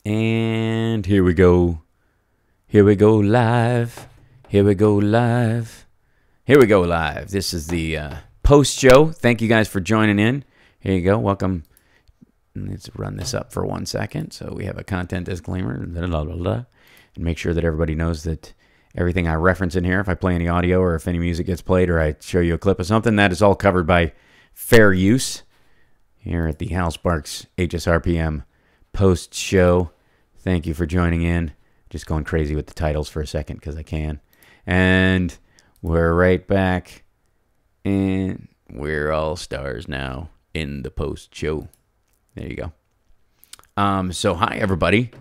And here we go. Here we go live. Here we go live. Here we go live. This is the post show. Thank you guys for joining in. Here you go. Welcome. Let's run this up for 1 second. So we have a content disclaimer. Blah, blah, blah, blah, and make sure that everybody knows that everything I reference in here, if I play any audio or if any music gets played or I show you a clip of something, that is all covered by fair use here at the Hal Sparks HSRPM post show. Thank you for joining in. Just going crazy with the titles for a second because I can. And we're right back. And we're all stars now in the post show. There you go. So hi everybody.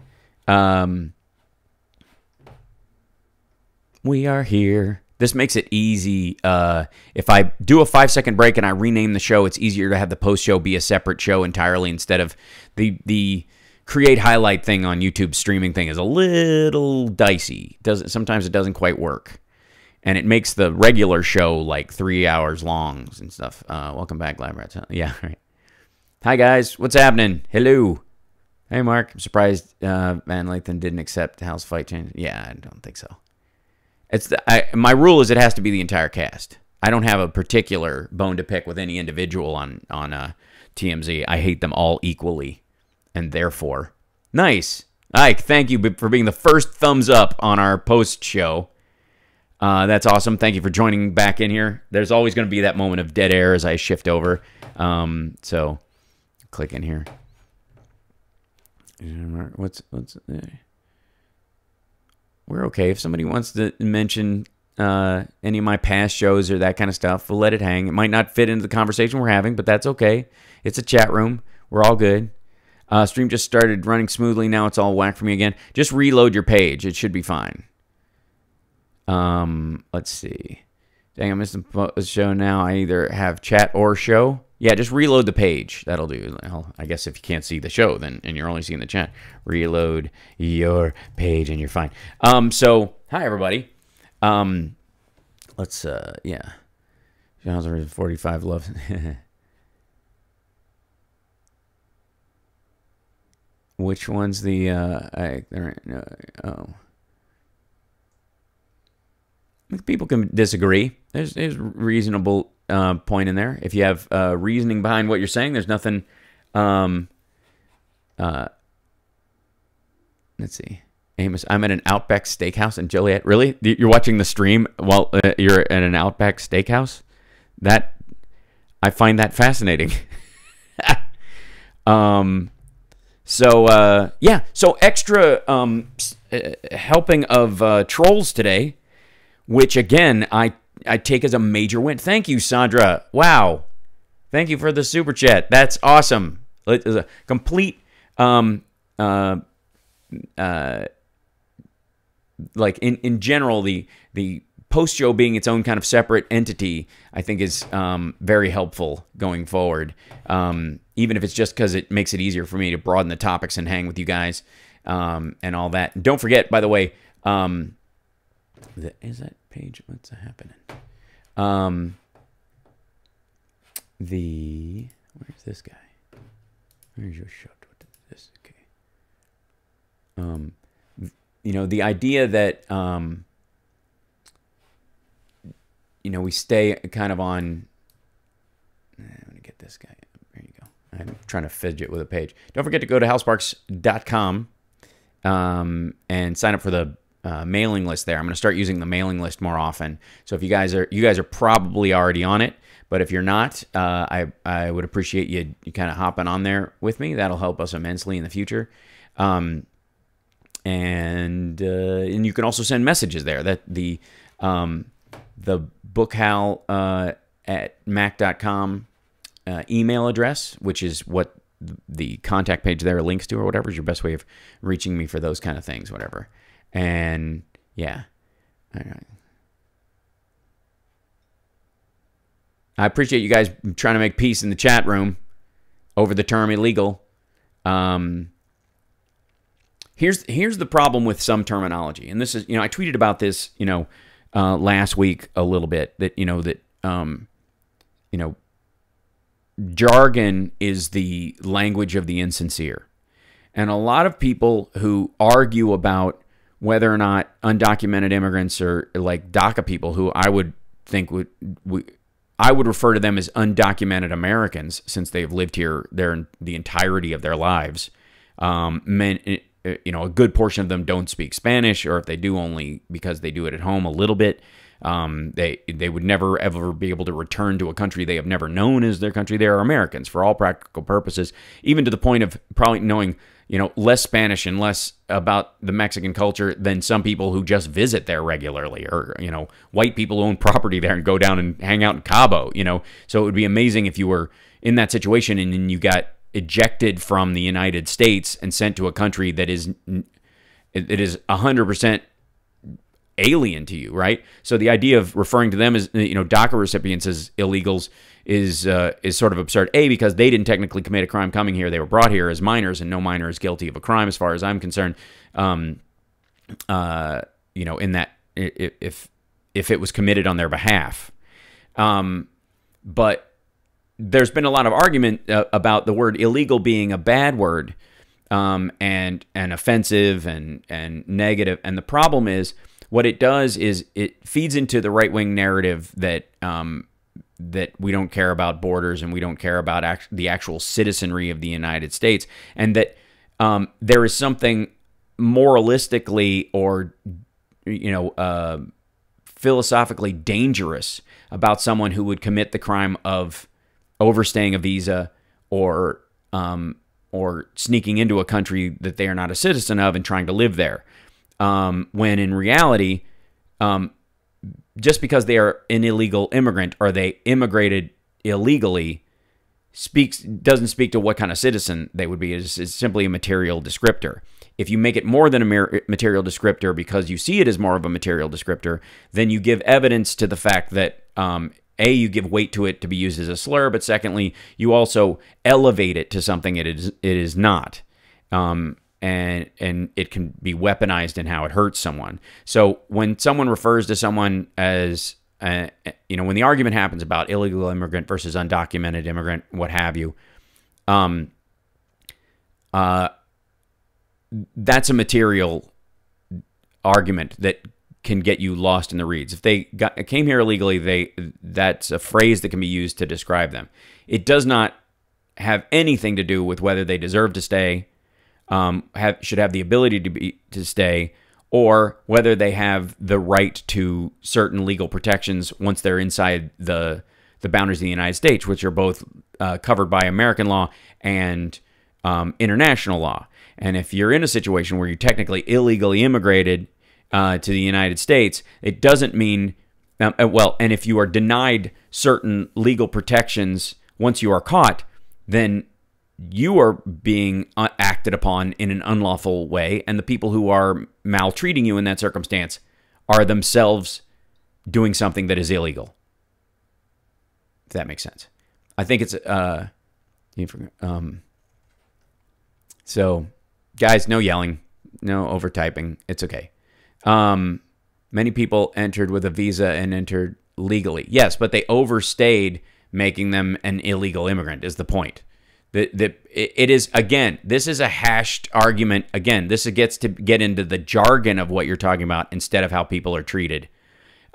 We are here. This makes it easy. If I do a 5-second break and I rename the show, it's easier to have the post show be a separate show entirely instead of the create highlight thing on YouTube streaming thing is a little dicey. Sometimes it doesn't quite work. And it makes the regular show like 3 hours long and stuff. Welcome back, Lab Rats. Yeah, right. Hi, guys. What's happening? Hello. Hey, Mark. I'm surprised Van Lathan didn't accept Hal's fight change. Yeah, I don't think so. My rule is it has to be the entire cast. I don't have a particular bone to pick with any individual on TMZ. I hate them all equally, and therefore, nice. Ike, thank you for being the first thumbs up on our post show. That's awesome. Thank you for joining back in here. There's always going to be that moment of dead air as I shift over. So click in here. What's we're okay. If somebody wants to mention any of my past shows or that kind of stuff, we'll let it hang. It might not fit into the conversation we're having, but that's okay. It's a chat room. We're all good. Stream just started running smoothly. Now it's all whack for me again. Just reload your page. It should be fine. Let's see. Dang, I missed the show now. I either have chat or show. Yeah, just reload the page. That'll do. Well, I guess if you can't see the show, then and you're only seeing the chat, reload your page and you're fine. So hi everybody. Let's yeah. 45 love. Which one's the oh. People can disagree. There's reasonable point in there. If you have reasoning behind what you're saying, there's nothing. Let's see. Amos, I'm at an Outback Steakhouse in Joliet. Really? You're watching the stream while you're at an Outback Steakhouse? I find that fascinating. Yeah. So extra helping of trolls today. Which, again, I take as a major win. Thank you, Sandra. Wow. Thank you for the super chat. That's awesome. It's a complete, like, in general, the post-show being its own kind of separate entity, I think is very helpful going forward. Even if it's just because it makes it easier for me to broaden the topics and hang with you guys and all that. And don't forget, by the way, is that page? What's happening? Where's this guy? Where's your shot? What is this? Okay. You know, the idea that you know, we stay kind of on. I'm gonna get this guy. There you go. I'm trying to fidget with a page. Don't forget to go to halsparks.com and sign up for the mailing list there. I'm going to start using the mailing list more often. So if you guys are probably already on it, but if you're not, I would appreciate you kind of hopping on there with me. That'll help us immensely in the future. And you can also send messages there. That the bookhal at mac.com email address, which is what the contact page there links to or whatever, is your best way of reaching me for those kind of things, whatever. And yeah, all right. I appreciate you guys trying to make peace in the chat room over the term illegal. Here's the problem with some terminology, and this is, I tweeted about this, last week a little bit, that jargon is the language of the insincere. And a lot of people who argue about whether or not undocumented immigrants are like DACA people, who I would think I would refer to them as undocumented Americans, since they've lived here the entirety of their lives. A good portion of them don't speak Spanish, or if they do, only because they do it at home a little bit. They would never ever be able to return to a country they have never known as their country. They are Americans for all practical purposes, even to the point of probably knowing less Spanish and less about the Mexican culture than some people who just visit there regularly, or white people who own property there and go down and hang out in Cabo. So it would be amazing if you were in that situation and then you got ejected from the United States and sent to a country that is 100% alien to you, right? So the idea of referring to them as DACA recipients as illegals is sort of absurd. Because they didn't technically commit a crime coming here; they were brought here as minors, and no minor is guilty of a crime, as far as I'm concerned. In that if it was committed on their behalf, but there's been a lot of argument about the word illegal being a bad word, and offensive and negative. And the problem is, what it does is it feeds into the right-wing narrative that that we don't care about borders and we don't care about the actual citizenry of the United States, and that there is something moralistically or philosophically dangerous about someone who would commit the crime of overstaying a visa or sneaking into a country that they are not a citizen of and trying to live there. When in reality, just because they are an illegal immigrant or they immigrated illegally doesn't speak to what kind of citizen they would be. It's simply a material descriptor. If you make it more than a material descriptor because you see it as more of a material descriptor, then you give evidence to the fact that you give weight to it to be used as a slur, but secondly, you also elevate it to something it is not. And it can be weaponized in how it hurts someone. So when someone refers to someone as, when the argument happens about illegal immigrant versus undocumented immigrant, what have you, that's a material argument that can get you lost in the reeds. If they came here illegally, that's a phrase that can be used to describe them. It does not have anything to do with whether they deserve to stay, should have the ability to stay, or whether they have the right to certain legal protections once they're inside the boundaries of the United States, which are both covered by American law and international law. And if you're in a situation where you technically illegally immigrated to the United States, it doesn't mean, and if you are denied certain legal protections once you are caught, then you are being acted upon in an unlawful way, and the people who are maltreating you in that circumstance are themselves doing something that is illegal. If that makes sense. I think it's so guys, no yelling, no overtyping. It's okay. Many people entered with a visa and entered legally. Yes, but they overstayed, making them an illegal immigrant is the point. It is, again, this is a hashed argument. Again, this gets to get into the jargon of what you're talking about instead of how people are treated.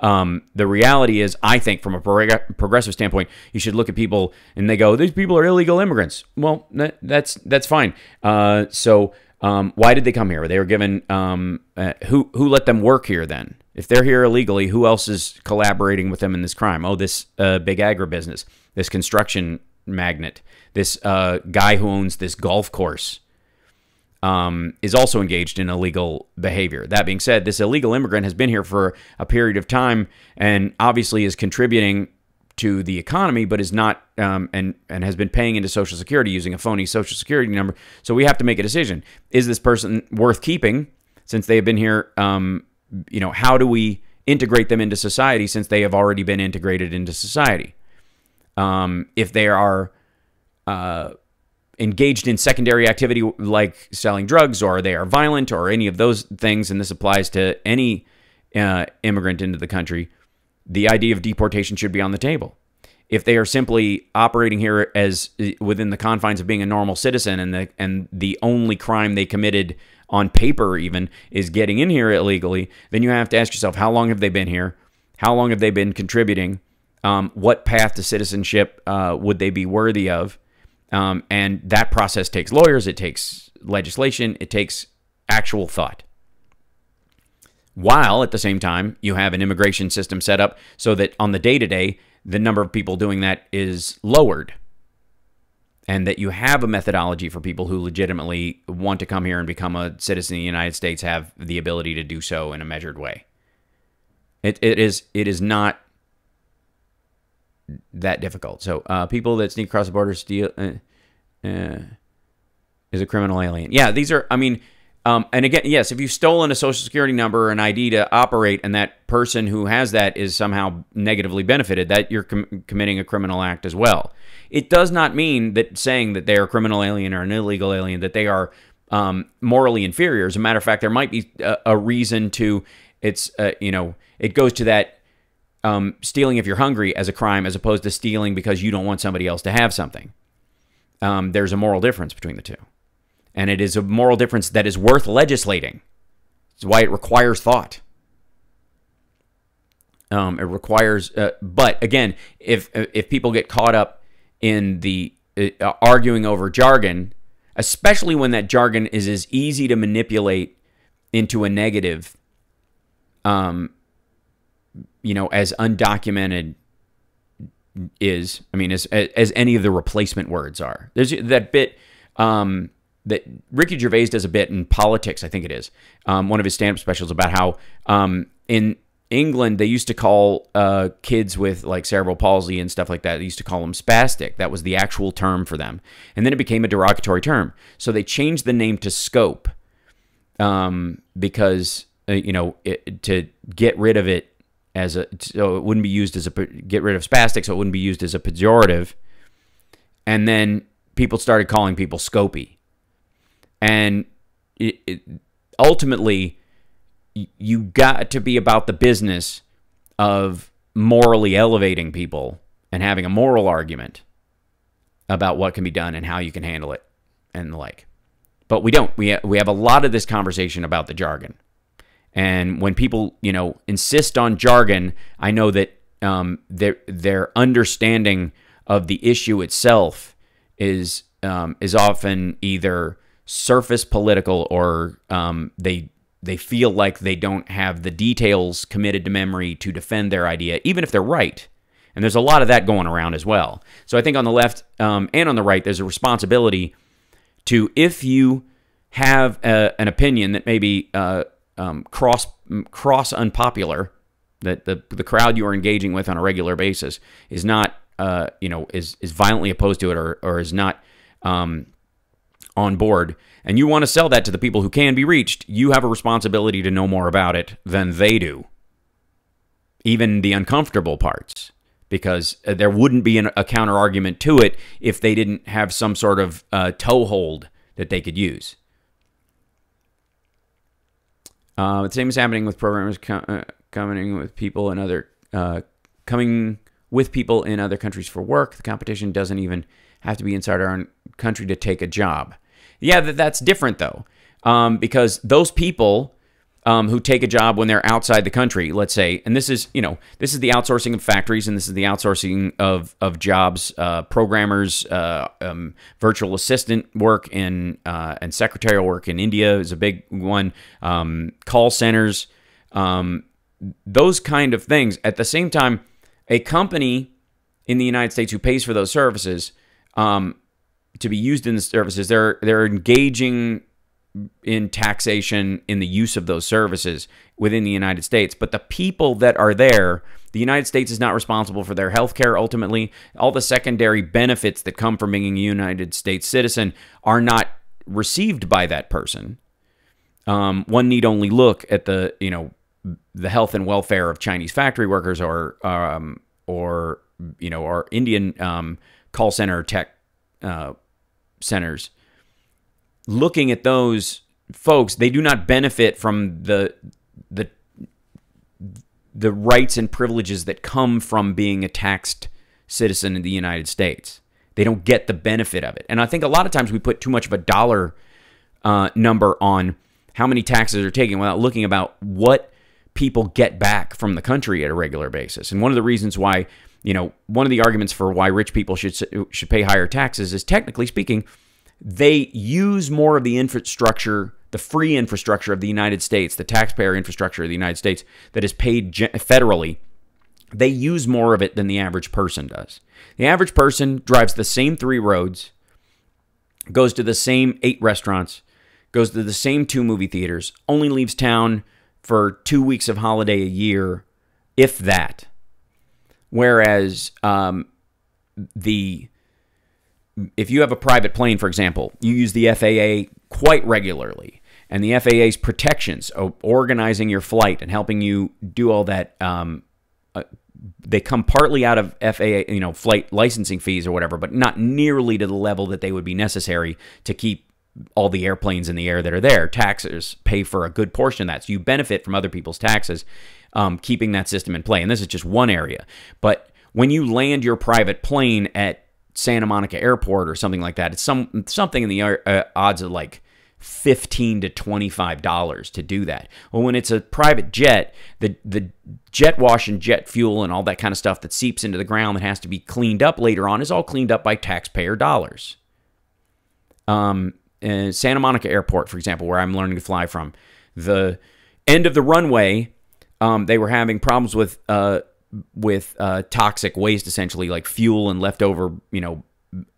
The reality is, I think from a progressive standpoint, you should look at people and they go, these people are illegal immigrants. Well, that's fine. So why did they come here? They were given, who let them work here then? If they're here illegally, who else is collaborating with them in this crime? Oh, this big agribusiness, this construction magnate, this guy who owns this golf course is also engaged in illegal behavior. That being said, this illegal immigrant has been here for a period of time and obviously is contributing to the economy, but is not and has been paying into Social Security using a phony Social Security number. So we have to make a decision. Is this person worth keeping since they have been here? How do we integrate them into society since they have already been integrated into society? If they are engaged in secondary activity like selling drugs, or they are violent, or any of those things, and this applies to any immigrant into the country, the idea of deportation should be on the table. if they are simply operating here as within the confines of being a normal citizen, and the only crime they committed on paper even is getting in here illegally, then you have to ask yourself, how long have they been here? How long have they been contributing? What path to citizenship would they be worthy of? And that process takes lawyers, it takes legislation, it takes actual thought. While at the same time, you have an immigration system set up so that on the day-to-day, the number of people doing that is lowered. And that you have a methodology for people who legitimately want to come here and become a citizen of the United States have the ability to do so in a measured way. It is not that difficult. So people that sneak across the border steal is a criminal alien. Yeah, these are, I mean, and again, yes, if you've stolen a social security number or an ID to operate and that person who has that is somehow negatively benefited, that you're committing a criminal act as well. It does not mean that saying that they are a criminal alien or an illegal alien, that they are morally inferior. As a matter of fact, there might be a reason to, it's, you know, it goes to that stealing if you're hungry as a crime as opposed to stealing because you don't want somebody else to have something. There's a moral difference between the two. And it is a moral difference that is worth legislating. It's why it requires thought. It requires, but again, if people get caught up in the arguing over jargon, especially when that jargon is as easy to manipulate into a negative, you know, as undocumented is, I mean, as any of the replacement words are. There's that bit. That Ricky Gervais does a bit in Politics, I think it is, one of his stand-up specials about how in England they used to call kids with like cerebral palsy and stuff like that, they used to call them spastic. That was the actual term for them. And then it became a derogatory term. So they changed the name to scope because, you know, to get rid of it as a, so it wouldn't be used as a, get rid of spastic, so it wouldn't be used as a pejorative. And then people started calling people scopy. And ultimately, you got to be about the business of morally elevating people and having a moral argument about what can be done and how you can handle it and the like. But we don't. We have a lot of this conversation about the jargon. And when people, you know, insist on jargon, I know that their understanding of the issue itself is often either surface political or they feel like they don't have the details committed to memory to defend their idea, even if they're right. And there's a lot of that going around as well. So I think on the left and on the right, there's a responsibility to, if you have an opinion that may be cross unpopular, that the crowd you are engaging with on a regular basis is not, you know, is violently opposed to it or is not on board, and you want to sell that to the people who can be reached, you have a responsibility to know more about it than they do. Even the uncomfortable parts, because there wouldn't be a counter-argument to it if they didn't have some sort of toehold that they could use. The same is happening with programmers coming with people in other countries for work. The competition doesn't even have to be inside our own country to take a job. Yeah, that's different though, because those people who take a job when they're outside the country, let's say, and this is, you know, this is the outsourcing of factories, and this is the outsourcing of jobs, programmers, virtual assistant work and secretarial work in India is a big one, call centers, those kind of things. At the same time, a company in the United States who pays for those services, to be used in the services, they're engaging in taxation in the use of those services within the United States. But the people that are there, the United States is not responsible for their health care ultimately. All the secondary benefits that come from being a United States citizen are not received by that person. One need only look at the, you know, the health and welfare of Chinese factory workers or you know, or Indian call center tech centers. Looking at those folks, they do not benefit from the rights and privileges that come from being a taxed citizen in the United States. They don't get the benefit of it. And I think a lot of times we put too much of a dollar number on how many taxes are taken without looking about what people get back from the country at a regular basis. And one of the reasons why, one of the arguments for why rich people should pay higher taxes is, technically speaking, they use more of the infrastructure, the free infrastructure of the United States, the taxpayer infrastructure of the United States that is paid federally. They use more of it than the average person does. The average person drives the same 3 roads, goes to the same 8 restaurants, goes to the same 2 movie theaters, only leaves town for 2 weeks of holiday a year, if that. Whereas if you have a private plane, for example, you use the FAA quite regularly, and the FAA's protections, organizing your flight and helping you do all that, they come partly out of FAA, flight licensing fees or whatever, but not nearly to the level that they would be necessary to keep all the airplanes in the air that are there. Taxes pay for a good portion of that, so you benefit from other people's taxes, keeping that system in play. And this is just one area. But when you land your private plane at Santa Monica Airport or something like that, it's something in the odds of like $15 to $25 to do that. Well, when it's a private jet, the jet wash and jet fuel and all that kind of stuff that seeps into the ground that has to be cleaned up later on is all cleaned up by taxpayer dollars. Santa Monica Airport, for example, where I'm learning to fly from, the end of the runway, they were having problems with toxic waste, essentially, like fuel and leftover,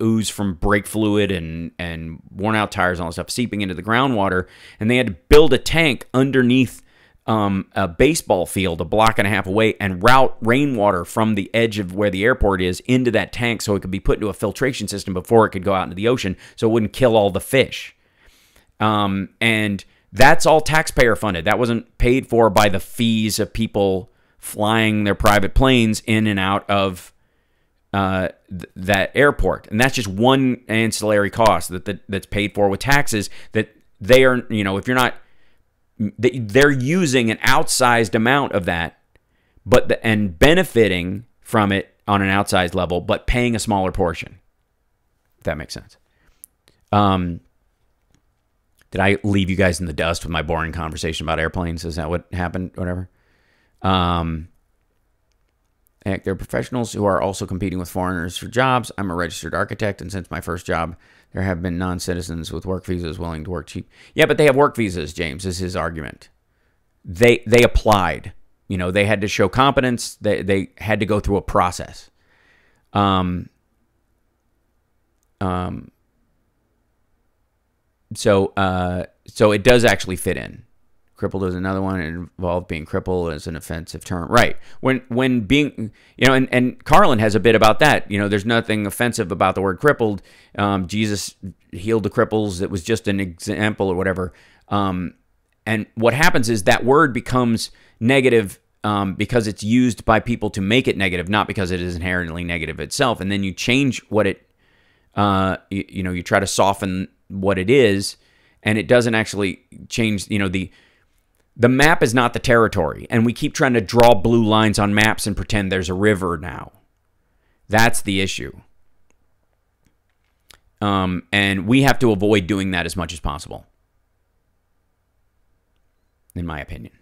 ooze from brake fluid and worn out tires and all that stuff seeping into the groundwater. And they had to build a tank underneath a baseball field 1.5 blocks away and route rainwater from the edge of where the airport is into that tank so it could be put into a filtration system before it could go out into the ocean so it wouldn't kill all the fish. And that's all taxpayer funded. That wasn't paid for by the fees of people flying their private planes in and out of that airport. And that's just one ancillary cost that's paid for with taxes that they are, if you're not, they're using an outsized amount of that, and benefiting from it on an outsized level, but paying a smaller portion. If that makes sense. Did I leave you guys in the dust with my boring conversation about airplanes? Is that what happened? Whatever. Heck, there are professionals who are also competing with foreigners for jobs. I'm a registered architect, and since my first job, there have been non-citizens with work visas willing to work cheap. Yeah, but they have work visas, James, is his argument. They applied. They had to show competence. They had to go through a process. So it does actually fit in. Crippled is another one. It involved being crippled as an offensive term. Right. When being, and Carlin has a bit about that. There's nothing offensive about the word crippled. Jesus healed the cripples. It was just an example or whatever. And what happens is that word becomes negative because it's used by people to make it negative, not because it is inherently negative itself. And then you change what it, you try to soften what it is, and it doesn't actually change, the map is not the territory, and we keep trying to draw blue lines on maps and pretend there's a river now. That's the issue. And we have to avoid doing that as much as possible, in my opinion.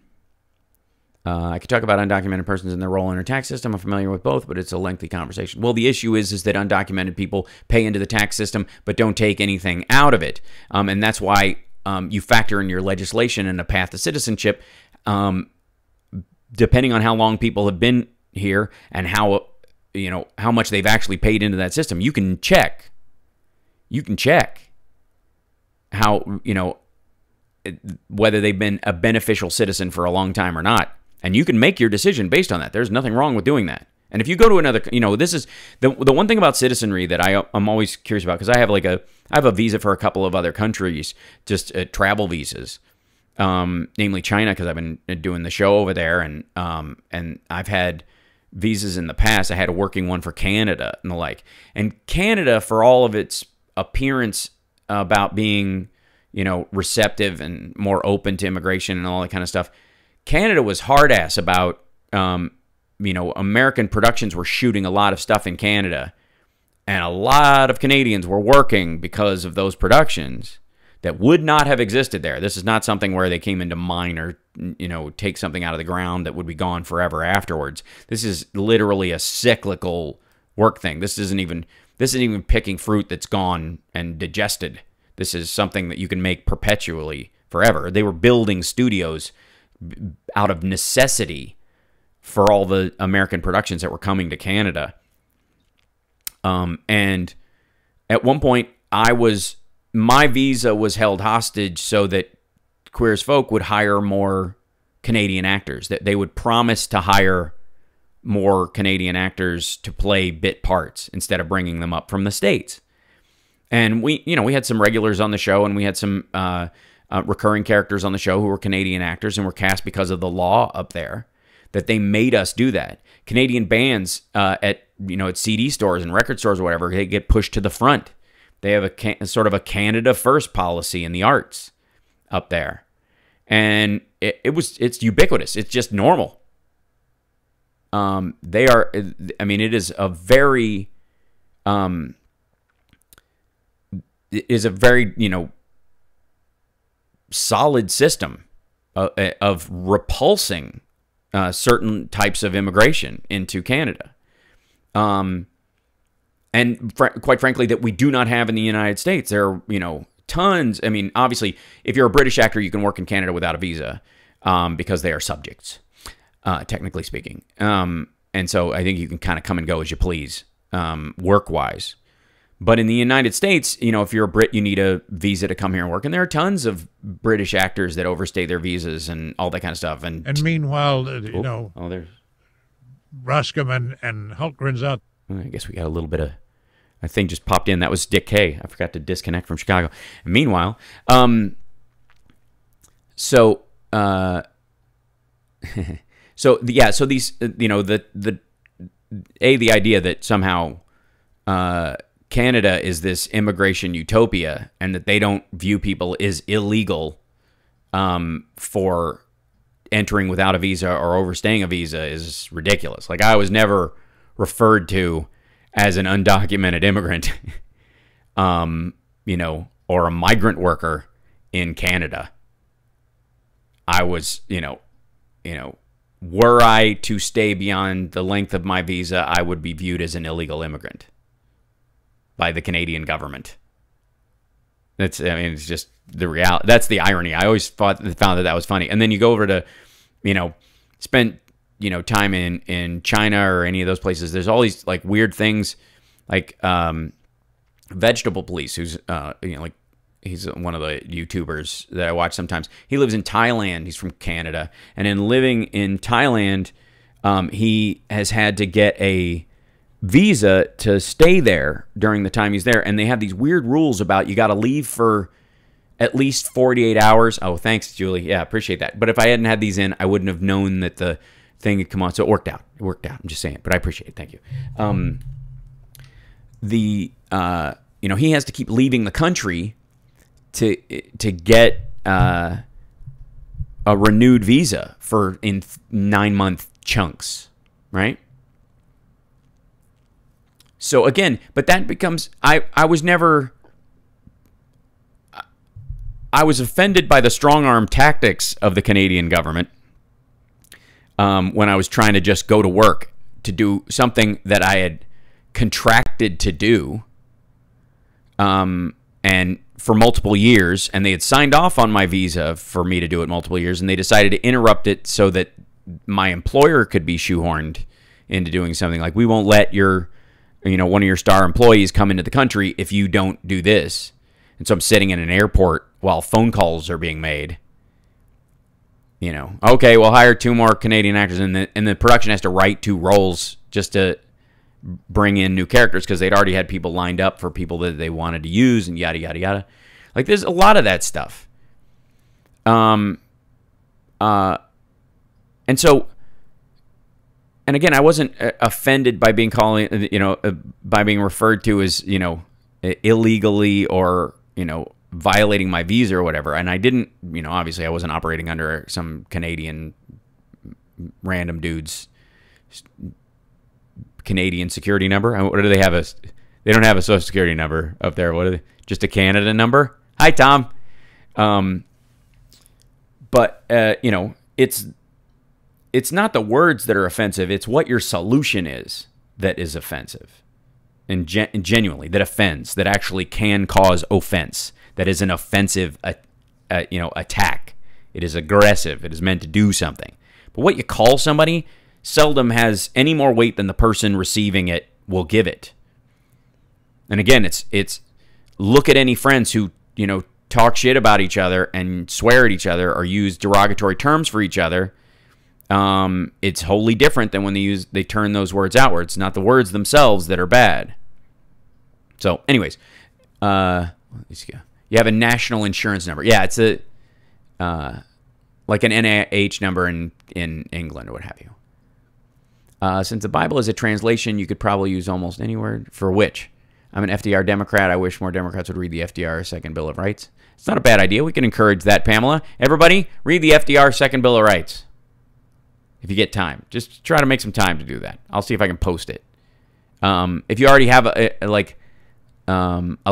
I could talk about undocumented persons and their role in our tax system. I'm familiar with both, but it's a lengthy conversation. Well, the issue is that undocumented people pay into the tax system but don't take anything out of it. And that's why you factor in your legislation and a path to citizenship, depending on how long people have been here and how much they've actually paid into that system. You can check. How, whether they've been a beneficial citizen for a long time or not. And you can make your decision based on that. There's nothing wrong with doing that. And if you go to another, this is the one thing about citizenry that I'm always curious about, because I have a visa for a couple of other countries, just travel visas, namely China, because I've been doing the show over there, and I've had visas in the past. I had a working one for Canada and the like. And Canada, for all of its appearance about being, receptive and more open to immigration and all that kind of stuff, Canada was hard ass about American productions were shooting a lot of stuff in Canada, and a lot of Canadians were working because of those productions that would not have existed there. This is not something where they came into mine or, take something out of the ground that would be gone forever afterwards. This is literally a cyclical work thing. This isn't even picking fruit that's gone and digested. This is something that you can make perpetually forever. They were building studios out of necessity for all the American productions that were coming to Canada. And at one point, my visa was held hostage so that Queer as Folk would hire more Canadian actors, that they would promise to hire more Canadian actors to play bit parts instead of bringing them up from the States. And we had some regulars on the show, and we had some recurring characters on the show who were Canadian actors and were cast because of the law up there, that they made us do that. Canadian bands at CD stores and record stores or whatever, they get pushed to the front. They have a sort of a Canada First policy in the arts up there. And it's ubiquitous. It's just normal. It is a very, solid system of repulsing certain types of immigration into Canada. And quite frankly, that we do not have in the United States. There are, tons. I mean, obviously, if you're a British actor, you can work in Canada without a visa because they are subjects, technically speaking. And so I think you can kind of come and go as you please, work-wise. But in the United States, if you're a Brit, you need a visa to come here and work. And there are tons of British actors that overstay their visas and all that kind of stuff. And meanwhile, there's Roscom and Hultgren's out. I guess we got a little bit of a thing just popped in. That was Dick K. I forgot to disconnect from Chicago. And meanwhile, so these, the idea that somehow Canada is this immigration utopia and that they don't view people as illegal for entering without a visa or overstaying a visa is ridiculous. Like, I was never referred to as an undocumented immigrant, or a migrant worker in Canada. I was, were I to stay beyond the length of my visa, I would be viewed as an illegal immigrant by the Canadian government. It's just the reality. That's the irony. I always found that was funny. And then you go over to, spend, time in China or any of those places. There's all these like weird things, like Vegetable Police, who's he's one of the YouTubers that I watch sometimes. He lives in Thailand. He's from Canada, and in living in Thailand, he has had to get a visa to stay there during the time he's there. And they have these weird rules about you got to leave for at least 48 hours. Oh, thanks, Julie. Yeah, appreciate that. But if I hadn't had these in, I wouldn't have known that the thing had come on. So it worked out. I'm just saying, but I appreciate it. Thank you. He has to keep leaving the country to get a renewed visa in 9-month chunks, right? So again, but that becomes, I was offended by the strong arm tactics of the Canadian government when I was trying to just go to work to do something that I had contracted to do, and for multiple years, and they had signed off on my visa for me to do it multiple years, and they decided to interrupt it so that my employer could be shoehorned into doing something like, we won't let one of your star employees come into the country if you don't do this. And so I'm sitting in an airport while phone calls are being made. Okay, we'll hire 2 more Canadian actors, and the production has to write 2 roles just to bring in new characters because they'd already had people lined up for people that they wanted to use, and yada, yada, yada. Like, there's a lot of that stuff. And so, and again, I wasn't offended by being by being referred to as, illegally or, violating my visa or whatever. And I didn't, obviously I wasn't operating under some Canadian random dude's Canadian security number. What do they have? They don't have a social security number up there. What are they? Just a Canada number? Hi, Tom. But you know, it's not the words that are offensive. It's what your solution is that is offensive, and genuinely that offends, that actually can cause offense. That is an offensive, attack. It is aggressive. It is meant to do something. But what you call somebody seldom has any more weight than the person receiving it will give it. And again, it's look at any friends who, talk shit about each other and swear at each other or use derogatory terms for each other. It's wholly different than when they turn those words outward. It's not the words themselves that are bad. So, anyways, let's go. You have a national insurance number. Yeah, it's like an NIH number in England or what have you. Since the Bible is a translation, you could probably use almost any word. For which? I'm an FDR Democrat. I wish more Democrats would read the FDR Second Bill of Rights. It's not a bad idea. We can encourage that, Pamela. Everybody, read the FDR Second Bill of Rights. If you get time. Just try to make some time to do that. I'll see if I can post it. If you already have a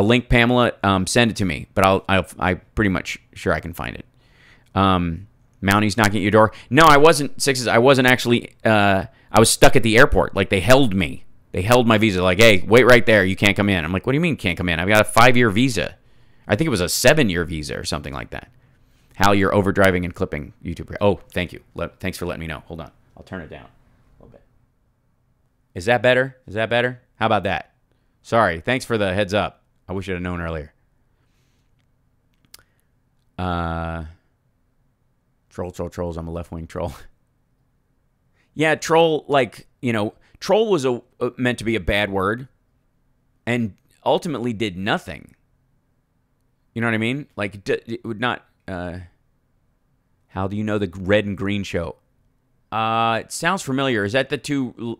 link, Pamela, send it to me. But I'm pretty much sure I can find it. Mounties knocking at your door. No, I wasn't. Sixes. I wasn't actually. I was stuck at the airport. Like, they held me. They held my visa. Like, hey, wait right there. You can't come in. I'm like, what do you mean can't come in? I've got a 5-year visa. I think it was a 7-year visa or something like that. Hal, you're overdriving and clipping YouTube. Oh, thank you. Thanks for letting me know. Hold on. I'll turn it down a little bit. Is that better? Is that better? How about that? Sorry. Thanks for the heads up. I wish I'd have known earlier. Trolls. I'm a left-wing troll. Yeah, troll, troll was meant to be a bad word and ultimately did nothing. You know what I mean? Like, it would not... how do you know the Red and Green show? It sounds familiar. Is that the two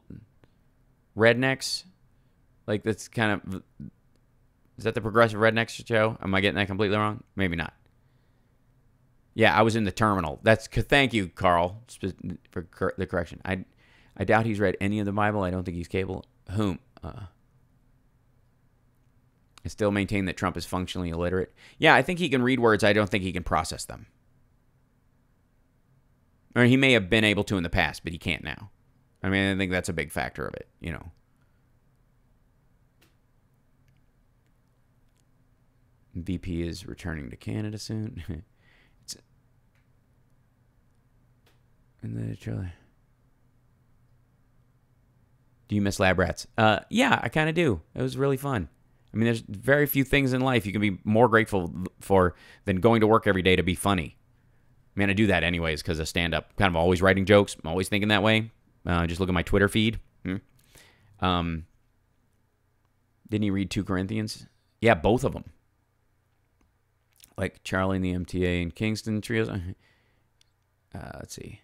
rednecks? Like, that's kind of... Is that the Progressive Rednecks show? Am I getting that completely wrong? Maybe not. Yeah, I was in the terminal. Thank you, Carl, for the correction. I doubt he's read any of the Bible. I don't think he's capable. Whom? I still maintain that Trump is functionally illiterate. Yeah, I think he can read words. I don't think he can process them. Or he may have been able to in the past, but he can't now. I mean, I think that's a big factor of it, VP is returning to Canada soon. Do you miss lab rats? Yeah, I kind of do. It was really fun. I mean, there's very few things in life you can be more grateful for than going to work every day to be funny. I mean, I do that anyways because of stand-up. Kind of always writing jokes. I'm always thinking that way. Just look at my Twitter feed. Didn't he read 2 Corinthians? Yeah, both of them. Like Charlie and the MTA and Kingston trios. Let's see.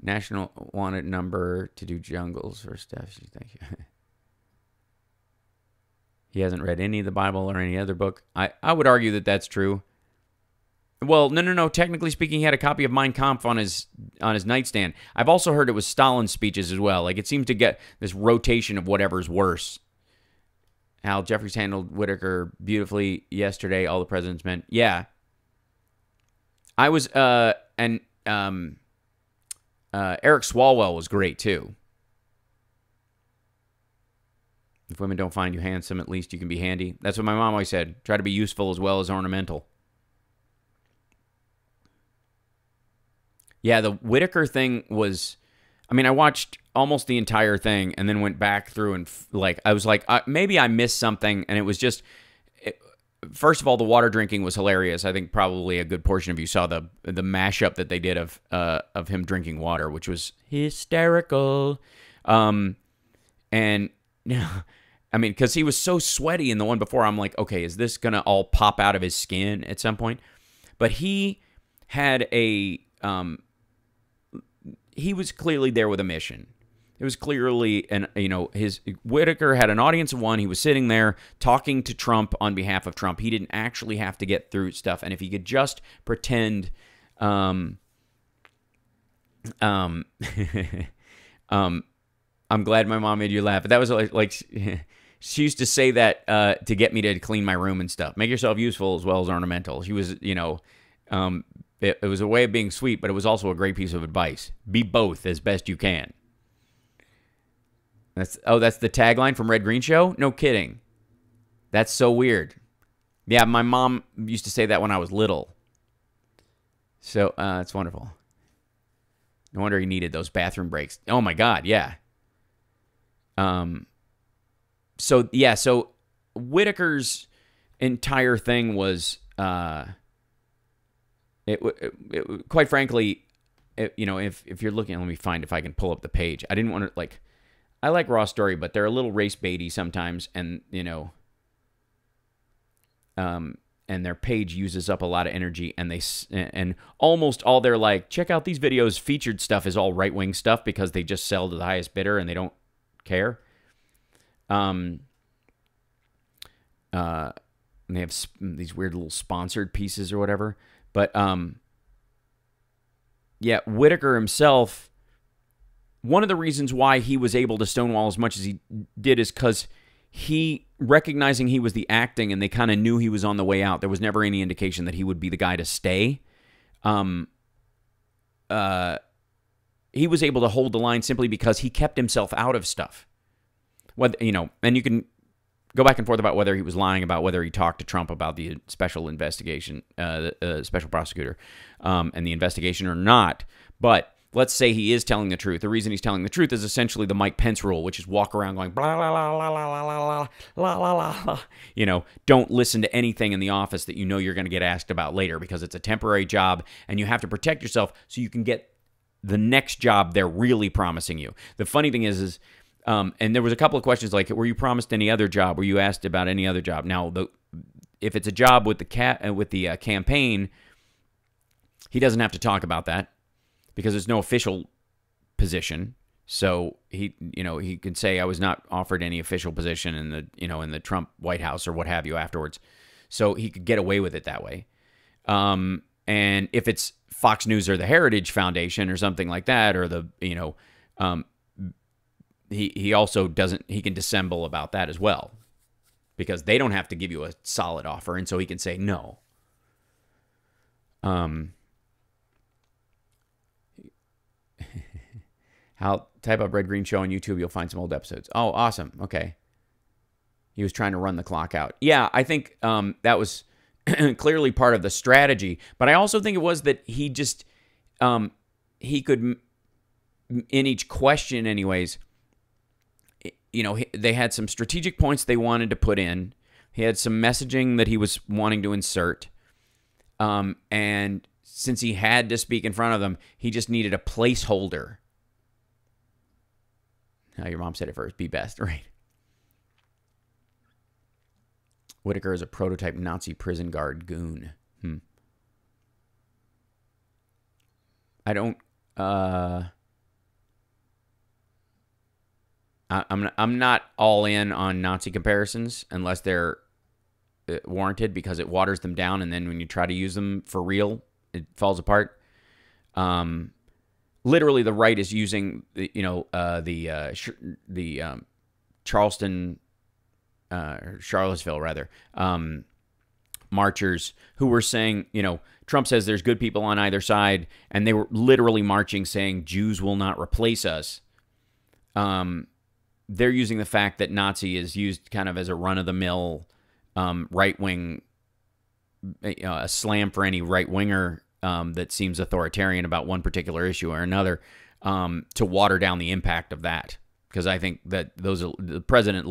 National wanted number to do jungles for stuff. Thank you. He hasn't read any of the Bible or any other book. I would argue that that's true. Well, no. Technically speaking, he had a copy of Mein Kampf on his nightstand. I've also heard it was Stalin's speeches as well. Like, it seems to get this rotation of whatever's worse. Hal, Jeffries handled Whitaker beautifully yesterday. All the president's men. Yeah. I was Eric Swalwell was great too. If women don't find you handsome, at least you can be handy. That's what my mom always said. Try to be useful as well as ornamental. Yeah, the Whitaker thing was... I mean, I watched almost the entire thing and then went back through and, I was like, maybe I missed something, and it was just... First of all, the water drinking was hilarious. I think probably a good portion of you saw the mashup that they did of him drinking water, which was hysterical. And... I mean, because he was so sweaty in the one before, I'm like, okay, is this going to all pop out of his skin at some point? But he had he was clearly there with a mission. It was clearly, Whitaker had an audience of one. He was sitting there talking to Trump on behalf of Trump. He didn't actually have to get through stuff. And if he could just pretend, I'm glad my mom made you laugh. But that was like she used to say that to get me to clean my room and stuff. Make yourself useful as well as ornamental. She was, it was a way of being sweet, but it was also a great piece of advice. Be both as best you can. That's the tagline from Red Green Show? No kidding. That's so weird. Yeah, my mom used to say that when I was little. So it's wonderful. No wonder he needed those bathroom breaks. Oh my God, yeah. So Whitaker's entire thing was, quite frankly, if you're looking, let me find if I can pull up the page. I didn't want to I like Raw Story, but they're a little race baity sometimes, and and their page uses up a lot of energy, and almost all their check out these videos featured stuff is all right wing stuff because they just sell to the highest bidder and they don't care. And they have these weird little sponsored pieces or whatever. But yeah, Whitaker himself, one of the reasons why he was able to stonewall as much as he did is because recognizing he was the acting and they kind of knew he was on the way out. There was never any indication that he would be the guy to stay. He was able to hold the line simply because he kept himself out of stuff. And you can go back and forth about whether he was lying about whether he talked to Trump about the special investigation, special prosecutor, and the investigation or not. But let's say he is telling the truth. The reason he's telling the truth is essentially the Mike Pence rule, which is walk around going blah blah blah blah blah blah blah blah blah. Don't listen to anything in the office that you're going to get asked about later because it's a temporary job and you have to protect yourself so you can get the next job they're really promising you. The funny thing is and there was a couple of questions like, were you promised any other job? Were you asked about any other job? Now, if it's a job with the campaign, he doesn't have to talk about that because there's no official position. So he can say I was not offered any official position in the Trump White House or what have you afterwards. So he could get away with it that way. And if it's Fox News or the Heritage Foundation or something like that, or he also doesn't, he can dissemble about that as well because they don't have to give you a solid offer. And so he can say no. Type up Red Green Show on YouTube. You'll find some old episodes. Oh, awesome. Okay. He was trying to run the clock out. Yeah, I think that was clearly part of the strategy. But I also think it was that he just, he could, in each question anyways, they had some strategic points they wanted to put in. He had some messaging that he was wanting to insert. And since he had to speak in front of them, he just needed a placeholder. Your mom said it first. Be best, right? Whitaker is a prototype Nazi prison guard goon. I don't... I'm not all in on Nazi comparisons unless they're warranted because it waters them down, and then when you try to use them for real, it falls apart. Literally, the right is using the Charleston, Charlottesville rather, marchers who were saying, Trump says there's good people on either side, and they were literally marching saying Jews will not replace us. They're using the fact that Nazi is used kind of as a run-of-the-mill right-wing, a slam for any right-winger that seems authoritarian about one particular issue or another, to water down the impact of that. Because I think that the president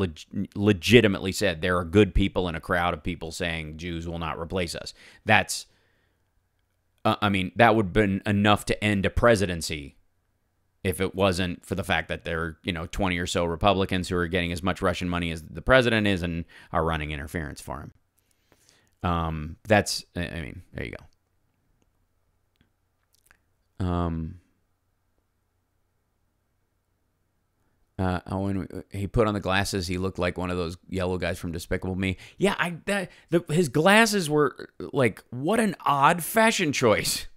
legitimately said there are good people in a crowd of people saying Jews will not replace us. That's, that would have been enough to end a presidency if it wasn't for the fact that there are, 20 or so Republicans who are getting as much Russian money as the president is and are running interference for him. There you go. When he put on the glasses, he looked like one of those yellow guys from Despicable Me. Yeah, his glasses were like, what an odd fashion choice.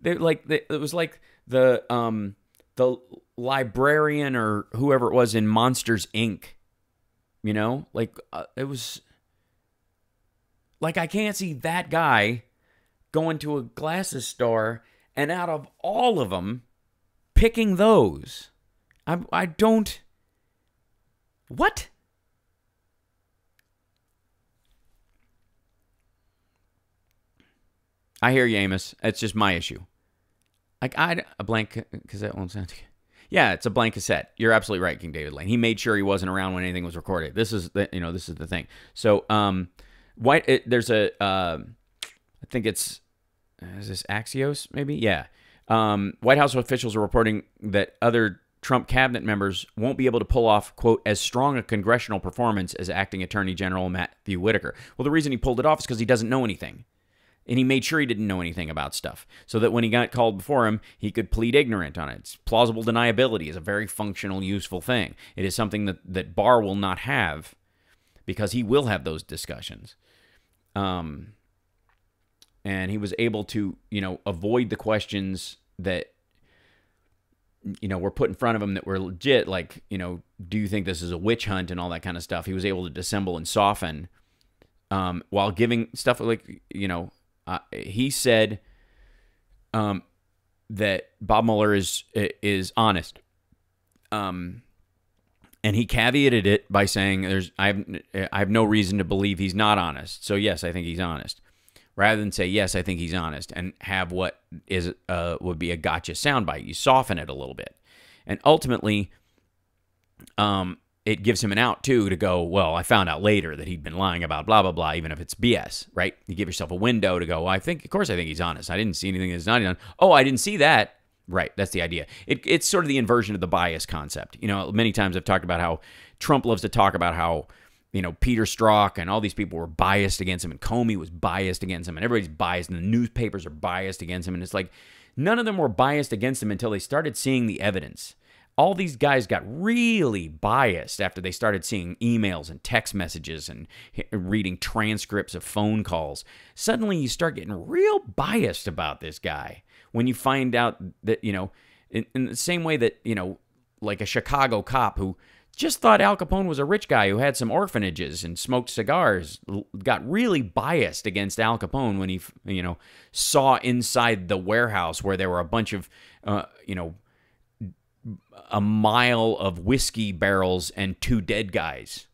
It was like the the librarian or whoever it was in Monsters, Inc. You know, like it was like I can't see that guy going to a glasses store and out of all of them picking those. I don't. What? I hear you, Amos. It's just my issue. Like a blank cassette won't sound. Yeah, it's a blank cassette. You're absolutely right, King David Lane. He made sure he wasn't around when anything was recorded. This is the thing. So, there's a I think it's is this Axios maybe? Yeah. White House officials are reporting that other Trump cabinet members won't be able to pull off, quote, as strong a congressional performance as acting Attorney General Matthew Whitaker. Well, the reason he pulled it off is because he doesn't know anything. And he made sure he didn't know anything about stuff so that when he got called before him, he could plead ignorant on it. It's plausible deniability is a very functional, useful thing. It is something that Barr will not have because he will have those discussions. And he was able to, avoid the questions that, were put in front of him that were legit, like, do you think this is a witch hunt and all that kind of stuff. He was able to dissemble and soften while giving stuff like, he said that Bob Mueller is honest, and he caveated it by saying, I have no reason to believe he's not honest. So yes, I think he's honest, rather than say yes, I think he's honest, and have what is would be a gotcha soundbite. You soften it a little bit, and ultimately, it gives him an out, too, to go, well, I found out later that he'd been lying about blah, blah, blah, even if it's BS, right? You give yourself a window to go, well, of course I think he's honest. I didn't see anything that's not done. Oh, I didn't see that. Right, that's the idea. It's sort of the inversion of the bias concept. Many times I've talked about how Trump loves to talk about how, Peter Strzok and all these people were biased against him, and Comey was biased against him, and everybody's biased, and the newspapers are biased against him, and it's like none of them were biased against him until they started seeing the evidence. All these guys got really biased after they started seeing emails and text messages and reading transcripts of phone calls. Suddenly you start getting real biased about this guy when you find out that, in the same way that, like a Chicago cop who just thought Al Capone was a rich guy who had some orphanages and smoked cigars, got really biased against Al Capone when he, saw inside the warehouse where there were a bunch of, a mile of whiskey barrels and 2 dead guys.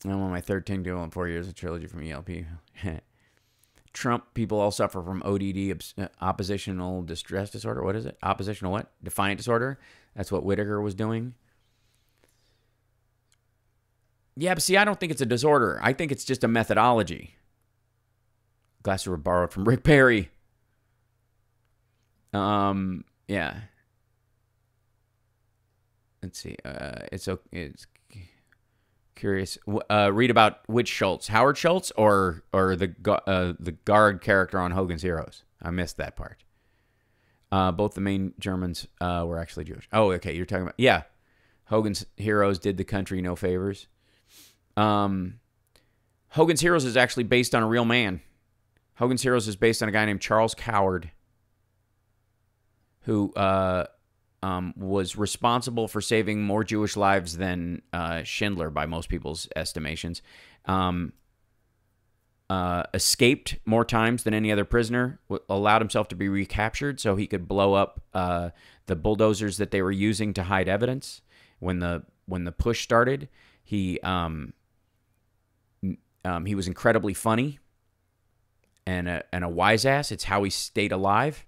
I'm on my third Tingle in 4 years, a trilogy from ELP. Trump people all suffer from ODD, oppositional distress disorder. What is it? Oppositional what? Defiant disorder? That's what Whitaker was doing. Yeah, but see, I don't think it's a disorder. I think it's just a methodology. Glasses were borrowed from Rick Perry. Yeah. Let's see. It's curious. Read about which Schultz, Howard Schultz, or the guard character on Hogan's Heroes. I missed that part. Both the main Germans were actually Jewish. Oh, okay. You're talking about Hogan's Heroes did the country no favors. Hogan's Heroes is actually based on a real man. Hogan's Heroes is based on a guy named Charles Coward, who was responsible for saving more Jewish lives than Schindler by most people's estimations. Escaped more times than any other prisoner, allowed himself to be recaptured so he could blow up the bulldozers that they were using to hide evidence. When the push started, he was incredibly funny and a wise ass. It's how he stayed alive.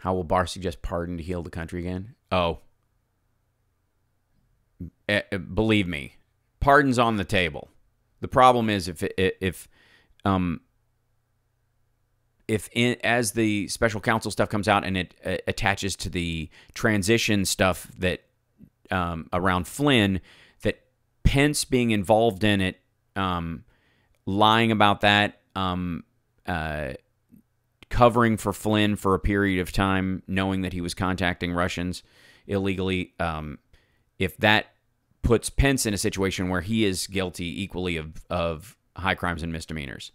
How will Barr suggest pardon to heal the country again? Oh. Believe me, pardon's on the table. The problem is as the special counsel stuff comes out and it attaches to the transition stuff that around Flynn, that Pence being involved in it, lying about that, covering for Flynn for a period of time, knowing that he was contacting Russians illegally, if that puts Pence in a situation where he is guilty equally of high crimes and misdemeanors.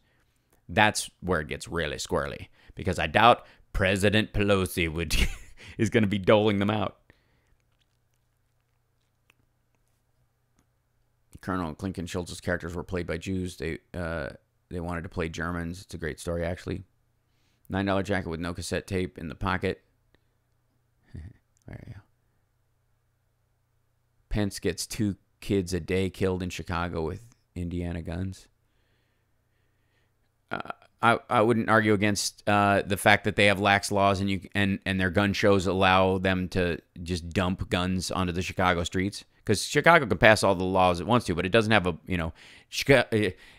That's where it gets really squirrely, because I doubt President Pelosi is going to be doling them out. Colonel Clinton Schultz's characters were played by Jews. They wanted to play Germans. It's a great story, actually. $9 jacket with no cassette tape in the pocket. There you go. Pence gets 2 kids a day killed in Chicago with Indiana guns. I wouldn't argue against the fact that they have lax laws and their gun shows allow them to just dump guns onto the Chicago streets. Because Chicago can pass all the laws it wants to, but it doesn't have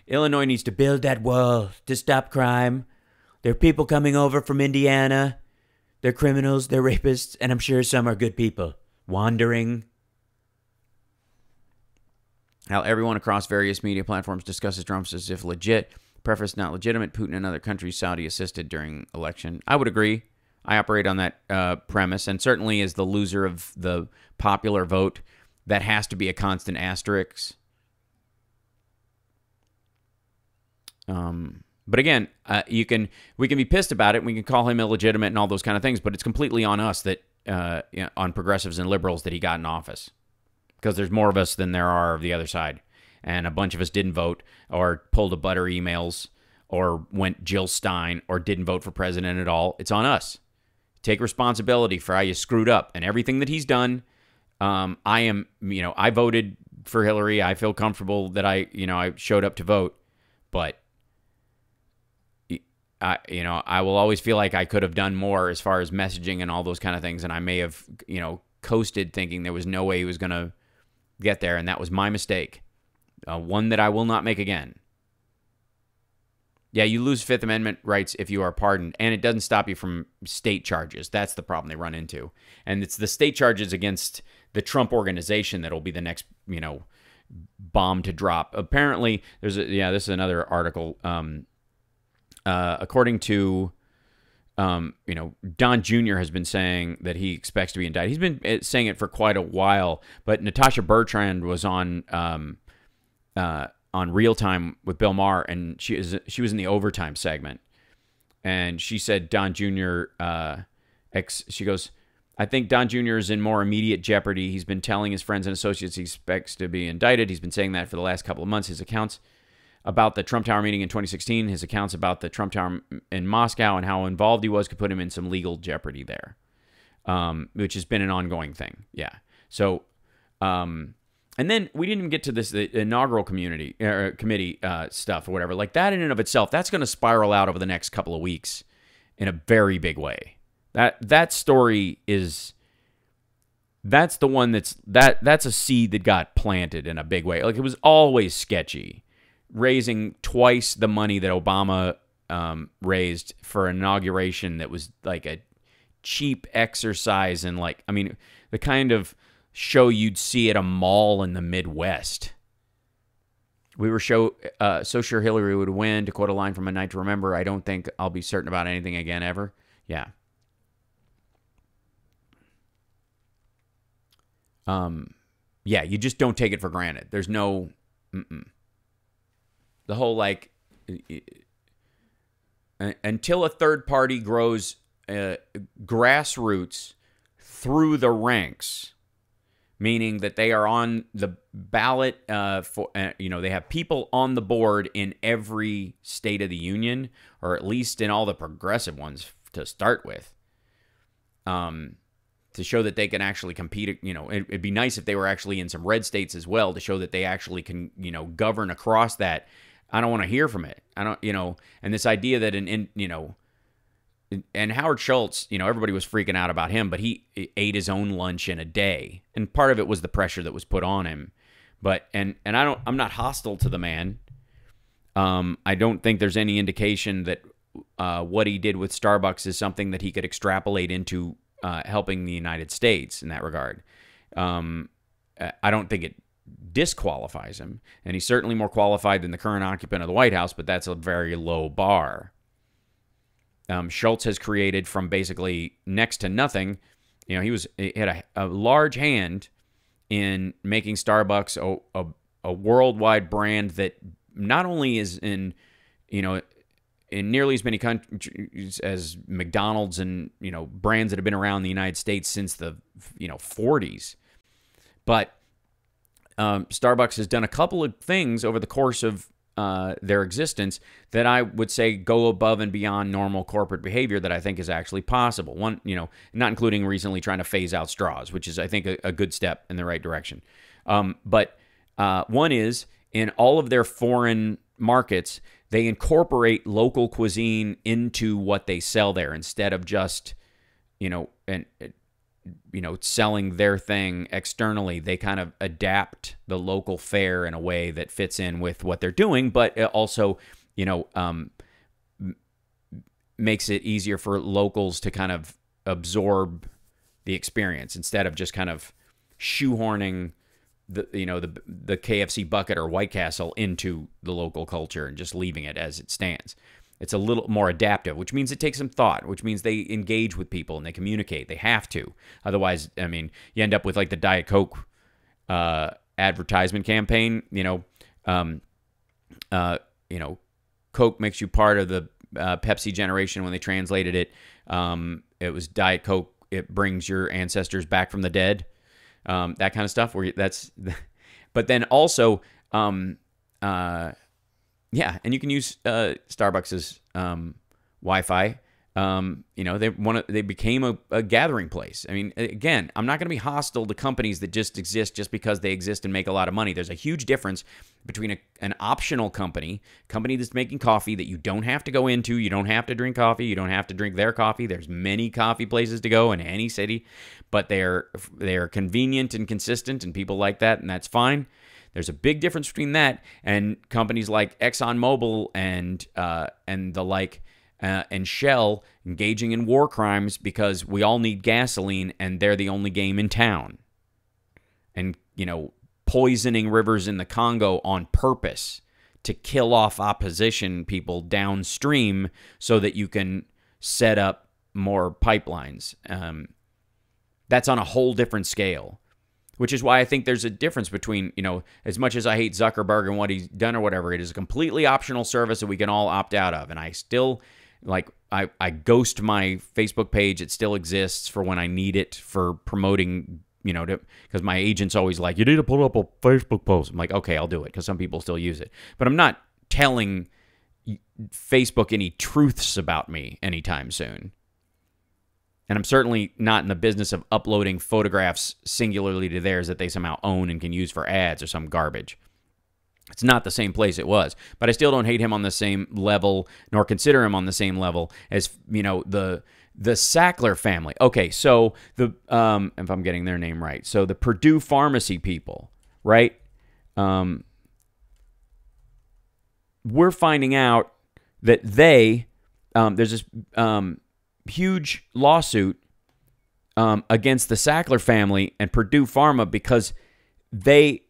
Illinois needs to build that wall to stop crime. There are people coming over from Indiana. They're criminals, they're rapists, and I'm sure some are good people. Wandering. How everyone across various media platforms discusses Trump as if legit. Preface not legitimate. Putin and other countries Saudi assisted during election. I would agree. I operate on that premise, and certainly as the loser of the popular vote, that has to be a constant asterisk. But again, we can be pissed about it. We can call him illegitimate and all those kind of things, but it's completely on us that on progressives and liberals that he got in office, because there's more of us than there are of the other side, and a bunch of us didn't vote or pulled a butter emails or went Jill Stein or didn't vote for president at all. It's on us. Take responsibility for how you screwed up and everything that he's done. I voted for Hillary. I feel comfortable that I showed up to vote, but I will always feel like I could have done more as far as messaging and all those kind of things. And I may have, coasted thinking there was no way he was going to get there. And that was my mistake. One that I will not make again. Yeah, you lose Fifth Amendment rights if you are pardoned, and it doesn't stop you from state charges. That's the problem they run into. And it's the state charges against the Trump organization that'll be the next, bomb to drop. Apparently, this is another article. According to, Don Jr. has been saying that he expects to be indicted. He's been saying it for quite a while, but Natasha Bertrand was on Real Time with Bill Maher, and she was in the overtime segment, and she said Don Jr. She goes, I think Don Jr. is in more immediate jeopardy. He's been telling his friends and associates he expects to be indicted. He's been saying that for the last couple of months. His accounts about the Trump Tower meeting in 2016, his accounts about the Trump Tower in Moscow and how involved he was could put him in some legal jeopardy there, which has been an ongoing thing. Yeah. So, and then we didn't even get to the inaugural committee stuff or whatever. Like that in and of itself, that's going to spiral out over the next couple of weeks in a very big way. That story that's the one that's a seed that got planted in a big way. Like it was always sketchy, raising twice the money that Obama raised for an inauguration that was like a cheap exercise and the kind of show you'd see at a mall in the Midwest. We were so sure Hillary would win, to quote a line from A Night to Remember. I don't think I'll be certain about anything again ever. Yeah. Yeah, you just don't take it for granted. There's no the whole until a third party grows grassroots through the ranks, meaning that they are on the ballot they have people on the board in every state of the union, or at least in all the progressive ones to start with, to show that they can actually compete. It'd be nice if they were actually in some red states as well, to show that they actually can, govern across that. I don't want to hear from it. I don't, and this idea that and Howard Schultz, everybody was freaking out about him, but he ate his own lunch in a day. And part of it was the pressure that was put on him. But, and I'm not hostile to the man. I don't think there's any indication that what he did with Starbucks is something that he could extrapolate into helping the United States in that regard. I don't think it disqualifies him, and he's certainly more qualified than the current occupant of the White House, but that's a very low bar. Schultz has created from basically next to nothing. He had a large hand in making Starbucks a worldwide brand that not only is in nearly as many countries as McDonald's and, brands that have been around the United States since the, 40s. But Starbucks has done a couple of things over the course of their existence that I would say go above and beyond normal corporate behavior that I think is actually possible. One, not including recently trying to phase out straws, which is, I think, a good step in the right direction. But one is, in all of their foreign markets, they incorporate local cuisine into what they sell there instead of just, selling their thing externally. They kind of adapt the local fare in a way that fits in with what they're doing, but it also, makes it easier for locals to kind of absorb the experience instead of just kind of shoehorning the KFC bucket or White Castle into the local culture and just leaving it as it stands. It's a little more adaptive, which means it takes some thought, which means they engage with people and they communicate. They have to. Otherwise, you end up with like the Diet Coke advertisement campaign. Coke makes you part of the Pepsi generation. When they translated it, it was Diet Coke. It brings your ancestors back from the dead. That kind of stuff. But then also, yeah, and you can use Starbucks's Wi-Fi. They became a gathering place. I mean, again, I'm not going to be hostile to companies that just exist just because they exist and make a lot of money. There's a huge difference between an optional company that's making coffee that you don't have to go into. You don't have to drink coffee. You don't have to drink their coffee. There's many coffee places to go in any city, but they're convenient and consistent, and people like that, and that's fine. There's a big difference between that and companies like ExxonMobil and the like, and Shell engaging in war crimes because we all need gasoline and they're the only game in town. And, poisoning rivers in the Congo on purpose to kill off opposition people downstream so that you can set up more pipelines. That's on a whole different scale. Which is why I think there's a difference between, as much as I hate Zuckerberg and what he's done or whatever, it is a completely optional service that we can all opt out of. And I still, I ghost my Facebook page. It still exists for when I need it for promoting, because my agent's always like, you need to put up a Facebook post. I'm like, okay, I'll do it, because some people still use it. But I'm not telling Facebook any truths about me anytime soon. And I'm certainly not in the business of uploading photographs singularly to theirs that they somehow own and can use for ads or some garbage. It's not the same place it was. But I still don't hate him on the same level, nor consider him on the same level as, the Sackler family. Okay, so if I'm getting their name right. So the Purdue Pharmacy people, right? We're finding out that there's this huge lawsuit against the Sackler family and Purdue Pharma because they're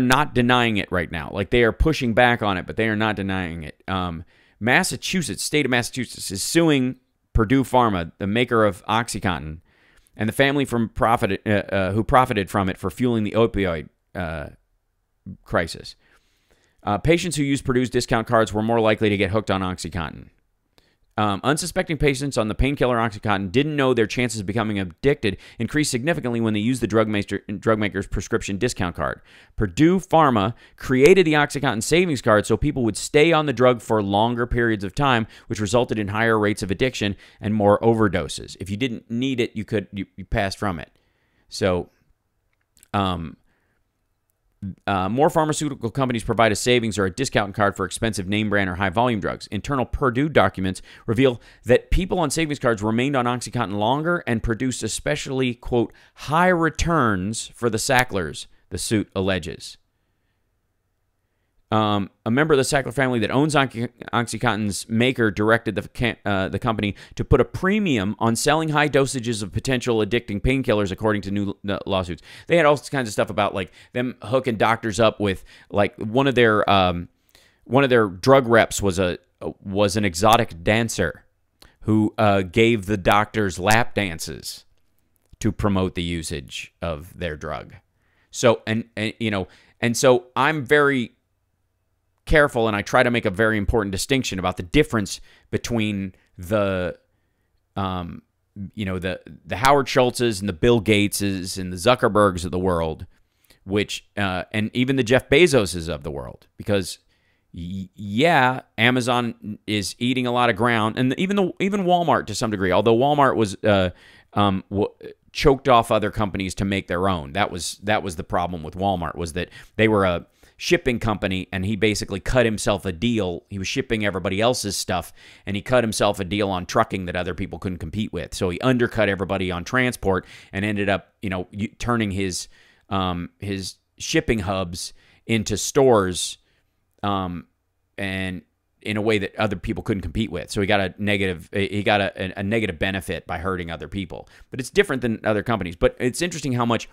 not denying it right now. Like, they are pushing back on it, but they are not denying it. State of Massachusetts is suing Purdue Pharma, the maker of OxyContin, and the family who profited from it for fueling the opioid crisis. Patients who used Purdue's discount cards were more likely to get hooked on OxyContin. Unsuspecting patients on the painkiller OxyContin didn't know their chances of becoming addicted increased significantly when they used the drug maker's prescription discount card. Purdue Pharma created the OxyContin savings card so people would stay on the drug for longer periods of time, which resulted in higher rates of addiction and more overdoses. If you didn't need it, you passed from it. So, more pharmaceutical companies provide a savings or a discount card for expensive name brand or high volume drugs. Internal Purdue documents reveal that people on savings cards remained on OxyContin longer and produced especially, quote, high returns for the Sacklers, the suit alleges. A member of the Sackler family that owns OxyContin's maker directed the company to put a premium on selling high dosages of potential addicting painkillers, according to new lawsuits. They had all kinds of stuff about like them hooking doctors up with like one of their drug reps was an exotic dancer who gave the doctors lap dances to promote the usage of their drug. So and so I'm very careful, and I try to make a very important distinction about the difference between the Howard Schultzes and the Bill Gateses and the Zuckerbergs of the world, which and even the Jeff Bezoses of the world, because yeah, Amazon is eating a lot of ground, and even Walmart to some degree. Although Walmart was choked off other companies to make their own. That was the problem with Walmart, was that they were a shipping company, and he basically cut himself a deal. He was shipping everybody else's stuff, and he cut himself a deal on trucking that other people couldn't compete with. So he undercut everybody on transport and ended up, turning his shipping hubs into stores, and in a way that other people couldn't compete with. So he got a negative benefit by hurting other people. But it's different than other companies. But it's interesting how much,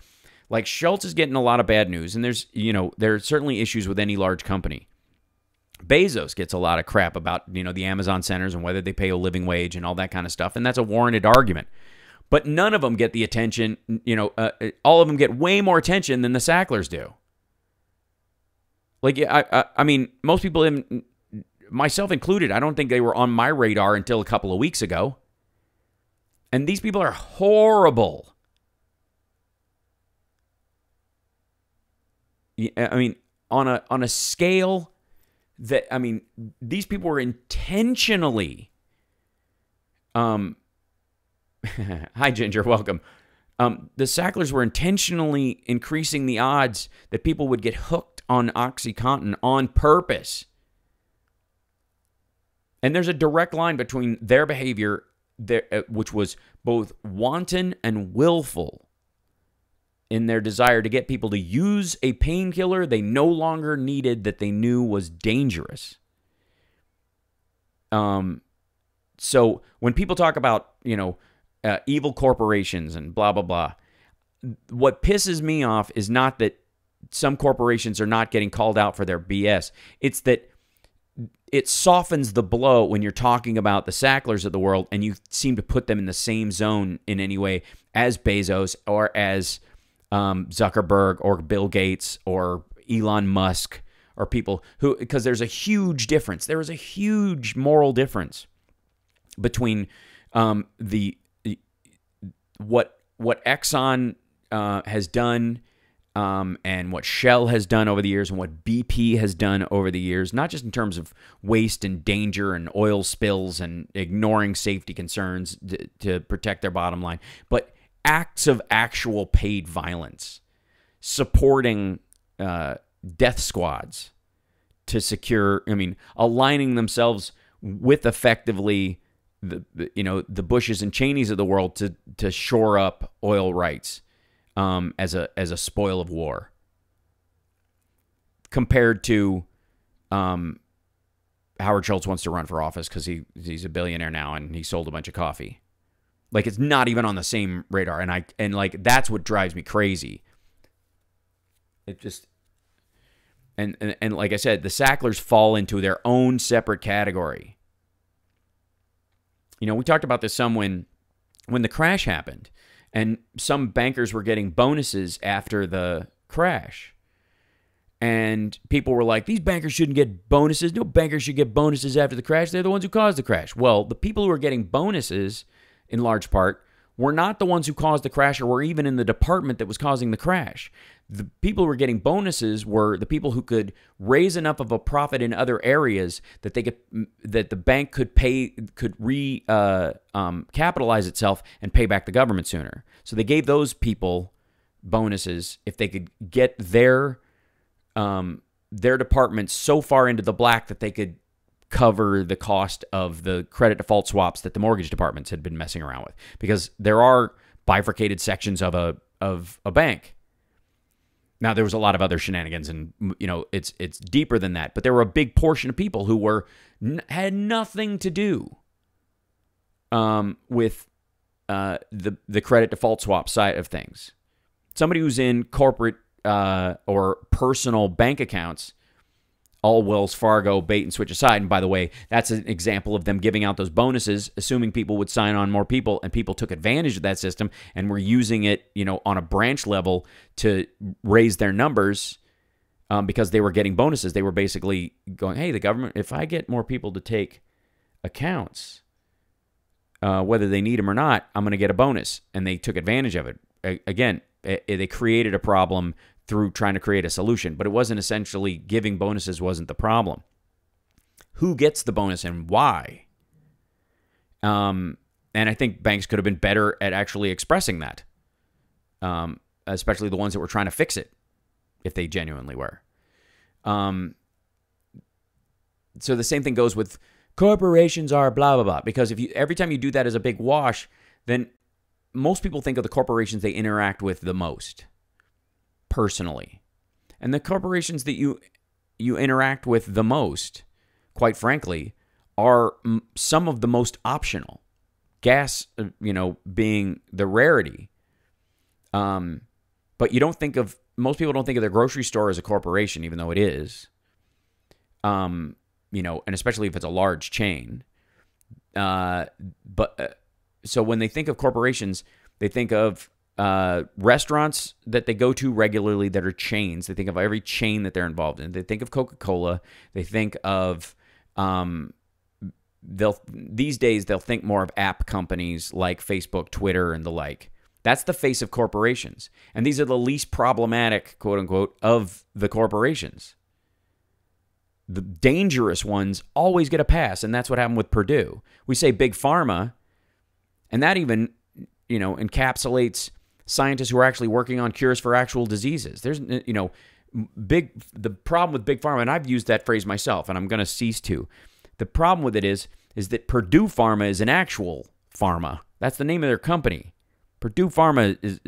like, Schultz is getting a lot of bad news, and there are certainly issues with any large company. Bezos gets a lot of crap about, the Amazon centers and whether they pay a living wage and all that kind of stuff, and that's a warranted argument. But none of them get the attention, all of them get way more attention than the Sacklers do. Like, I mean, most people, myself included, I don't think they were on my radar until a couple of weeks ago. And these people are horrible. I mean, on a scale that, I mean, these people were intentionally, hi Ginger, welcome. The Sacklers were intentionally increasing the odds that people would get hooked on OxyContin on purpose. And there's a direct line between their behavior, which was both wanton and willful, in their desire to get people to use a painkiller they no longer needed, that they knew was dangerous. So when people talk about, evil corporations and blah, blah, blah, what pisses me off is not that some corporations are not getting called out for their BS. It's that it softens the blow when you're talking about the Sacklers of the world, and you seem to put them in the same zone in any way as Bezos or as Zuckerberg or Bill Gates or Elon Musk, or people who, because there's a huge difference. There is a huge moral difference between what Exxon has done, and what Shell has done over the years, and what BP has done over the years, not just in terms of waste and danger and oil spills and ignoring safety concerns to protect their bottom line, but acts of actual paid violence, supporting death squads to secure, aligning themselves with effectively the Bushes and Cheneys of the world to shore up oil rights as a spoil of war, compared to Howard Schultz wants to run for office because he's a billionaire now and he sold a bunch of coffee. Like, it's not even on the same radar, and that's what drives me crazy. It just and like I said, the Sacklers fall into their own separate category. We talked about this some when the crash happened, and some bankers were getting bonuses after the crash. And people were like, these bankers shouldn't get bonuses. No banker should get bonuses after the crash. They're the ones who caused the crash. Well, the people who were getting bonuses, in large part, were not the ones who caused the crash or were even in the department that was causing the crash. The people who were getting bonuses were the people who could raise enough of a profit in other areas that the bank could capitalize itself and pay back the government sooner. So they gave those people bonuses if they could get their department so far into the black that they could cover the cost of the credit default swaps that the mortgage departments had been messing around with, because there are bifurcated sections of a bank. Now, there was a lot of other shenanigans, and it's deeper than that. But there were a big portion of people who had nothing to do with the credit default swap side of things. Somebody who's in corporate or personal bank accounts, all Wells Fargo, bait and switch aside. And by the way, that's an example of them giving out those bonuses, assuming people would sign on more people, and people took advantage of that system and were using it, on a branch level to raise their numbers because they were getting bonuses. They were basically going, hey, the government, if I get more people to take accounts, whether they need them or not, I'm going to get a bonus. And they took advantage of it. Again, they created a problem through trying to create a solution, but it wasn't essentially giving bonuses wasn't the problem. Who gets the bonus and why? And I think banks could have been better at actually expressing that, especially the ones that were trying to fix it, if they genuinely were. So the same thing goes with corporations are blah, blah, blah. Because every time you do that as a big wash, then most people think of the corporations they interact with the most personally. And the corporations that you interact with the most, quite frankly, are some of the most optional. Gas, being the rarity. But you don't think of, most people don't think of their grocery store as a corporation, even though it is. And especially if it's a large chain. So when they think of corporations, they think of restaurants that they go to regularly that are chains. They think of every chain that they're involved in. They think of Coca-Cola. They think of these days they'll think more of app companies like Facebook, Twitter, and the like. That's the face of corporations. And these are the least problematic, quote unquote, of the corporations. The dangerous ones always get a pass, and that's what happened with Purdue. We say big pharma, and that even, encapsulates scientists who are actually working on cures for actual diseases. There's, the problem with big pharma, and I've used that phrase myself, and I'm going to cease to. The problem with it is that Purdue Pharma is an actual pharma. That's the name of their company. Purdue Pharma is,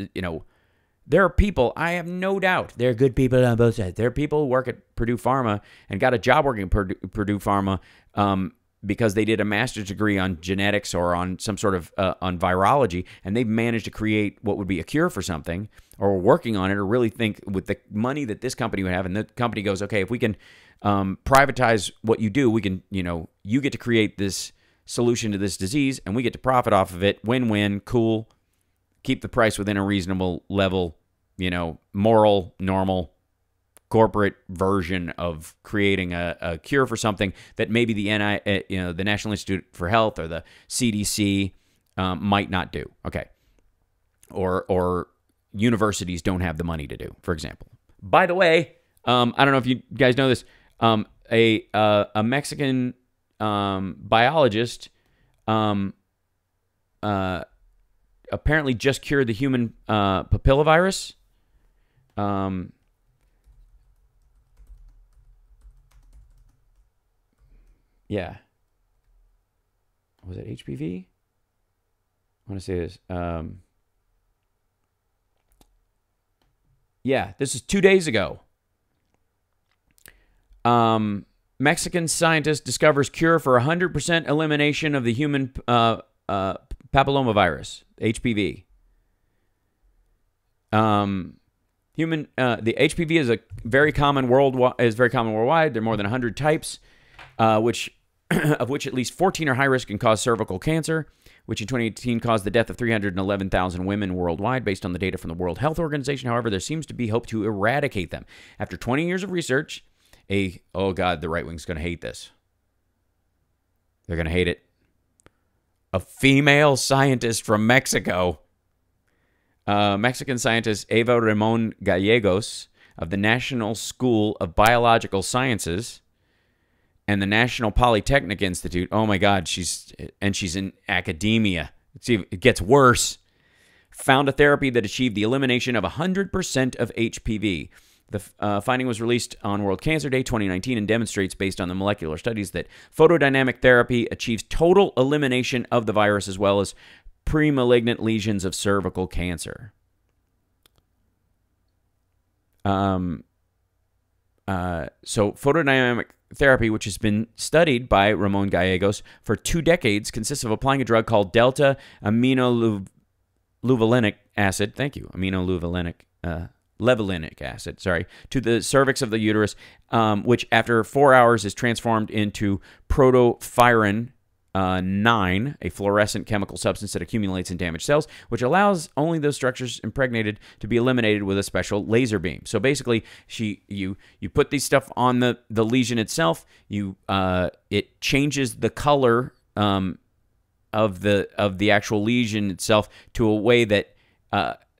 there are people, I have no doubt, there are good people on both sides. There are people who work at Purdue Pharma and got a job working at Purdue Pharma because they did a master's degree on genetics or on some sort of on virology, and they've managed to create what would be a cure for something, or working on it, or really think with the money that this company would have, and the company goes, okay, if we can privatize what you do, we can, you get to create this solution to this disease, and we get to profit off of it, win-win, cool, keep the price within a reasonable level, moral, normal, corporate version of creating a cure for something that maybe the the National Institute for Health or the CDC might not do. Okay, or universities don't have the money to do, for example. By the way, I don't know if you guys know this. A Mexican biologist apparently just cured the human papillovirus. Yeah. Was it HPV? I want to say this. Yeah, this is 2 days ago. Mexican scientist discovers cure for 100% elimination of the human papillomavirus, HPV. The HPV is very common worldwide. There are more than 100 types, of which at least 14 are high risk and cause cervical cancer, which in 2018 caused the death of 311,000 women worldwide, based on the data from the World Health Organization. However, there seems to be hope to eradicate them. After 20 years of research, oh God, the right wing's going to hate this. They're going to hate it. A female scientist from Mexico, Mexican scientist Eva Ramon Gallegos of the National School of Biological Sciences and the National Polytechnic Institute. Oh my God, she's in academia. It gets worse. Found a therapy that achieved the elimination of 100% of HPV. The finding was released on World Cancer Day 2019 and demonstrates, based on the molecular studies, that photodynamic therapy achieves total elimination of the virus as well as pre-malignant lesions of cervical cancer. So photodynamic therapy, which has been studied by Ramon Gallegos for 2 decades, consists of applying a drug called delta aminolevulinic acid. Thank you, levulinic acid, to the cervix of the uterus, which after 4 hours is transformed into protofirin 9, a fluorescent chemical substance that accumulates in damaged cells, which allows only those structures impregnated to be eliminated with a special laser beam. So basically, you put these stuff on the lesion itself. It changes the color of the actual lesion itself to a way that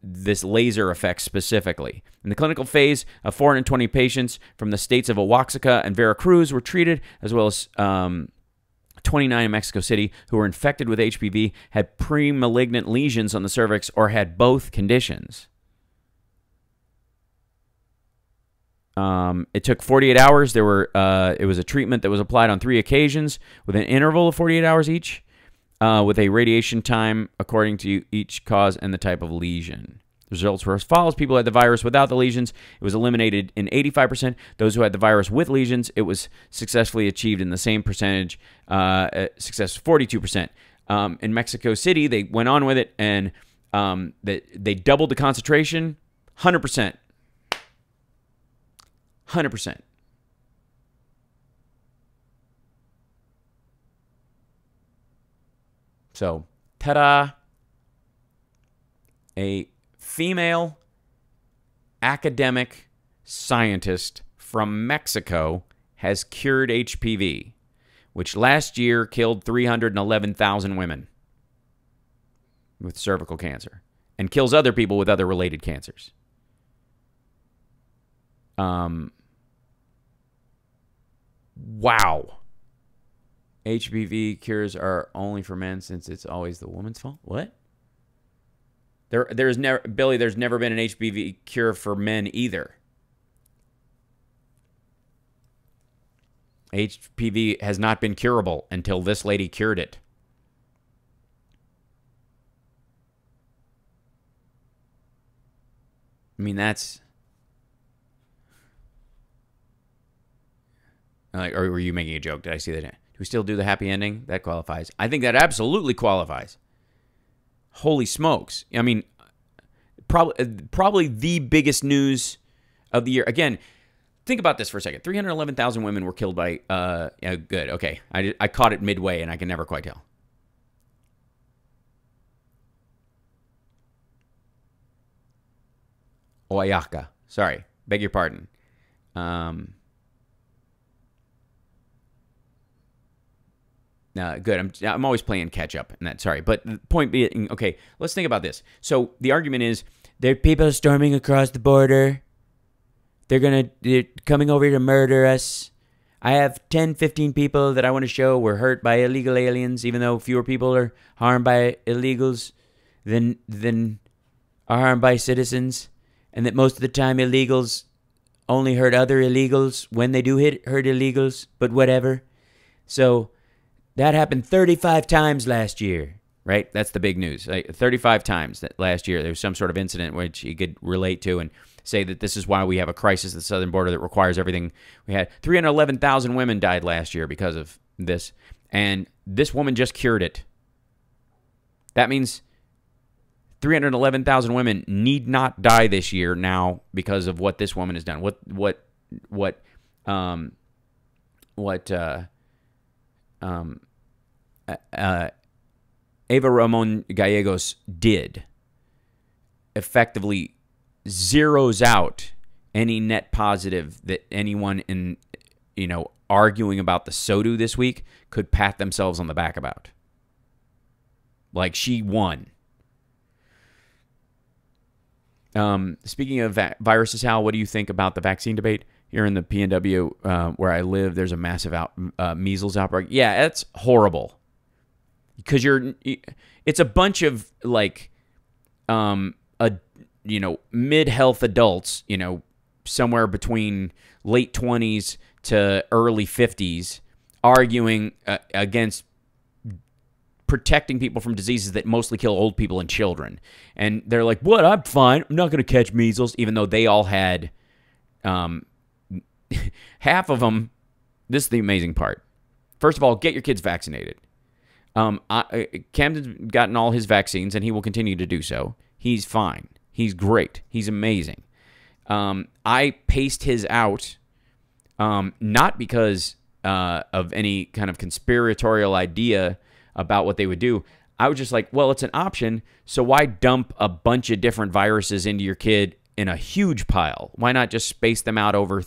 this laser affects specifically. In the clinical phase, 420 patients from the states of Oaxaca and Veracruz were treated, as well as 29 in Mexico City who were infected with HPV, had pre-malignant lesions on the cervix, or had both conditions. It took 48 hours. It was a treatment that was applied on 3 occasions with an interval of 48 hours each, with a radiation time according to each cause and the type of lesion. The results were as follows. People who had the virus without the lesions, it was eliminated in 85%. Those who had the virus with lesions, it was successfully achieved in the same percentage, success 42%. In Mexico City, they went on with it, and they doubled the concentration, 100%. 100%. So, ta-da! A female academic scientist from Mexico has cured HPV, which last year killed 311,000 women with cervical cancer and kills other people with other related cancers. Wow. HPV cures are only for men since it's always the woman's fault? What? There's never, Billy, there's never been an HPV cure for men either. HPV has not been curable until this lady cured it. I mean, that's... or were you making a joke? Did I see that? Do we still do the happy ending? That qualifies. I think that absolutely qualifies. Holy smokes. I mean, probably the biggest news of the year. Again, think about this for a second. 311,000 women were killed by... good, okay. I caught it midway, and I can never quite tell. Oaxaca. Sorry. Beg your pardon. Good. I'm always playing catch up in that. Sorry, but the point being, okay, let's think about this. So the argument is there are people storming across the border. They're coming over to murder us. I have 10, 15 people that I want to show were hurt by illegal aliens, even though fewer people are harmed by illegals than are harmed by citizens, and that most of the time illegals only hurt other illegals when they do hurt illegals. But whatever. So. That happened 35 times last year, right? That's the big news. 35 times that last year there was some sort of incident which you could relate to and say that this is why we have a crisis at the southern border that requires everything we had. 311,000 women died last year because of this, and this woman just cured it. That means 311,000 women need not die this year now because of what this woman has done. Eva Ramon Gallegos did effectively zeroes out any net positive that anyone in, arguing about the SOTU this week could pat themselves on the back about. Like, she won. Speaking of viruses, Hal, what do you think about the vaccine debate? Here in the PNW where I live, there's a massive measles outbreak. Yeah, that's horrible. Because it's a bunch of mid-health adults, somewhere between late 20s to early 50s, arguing against protecting people from diseases that mostly kill old people and children. And they're like, what? I'm fine. I'm not going to catch measles, even though they all had half of them. This is the amazing part. First of all, get your kids vaccinated. Camden's gotten all his vaccines, and he will continue to do so. He's fine. He's great. He's amazing. I paced his out, not because of any kind of conspiratorial idea about what they would do. I was just like, well, it's an option, so why dump a bunch of different viruses into your kid in a huge pile? Why not just space them out over,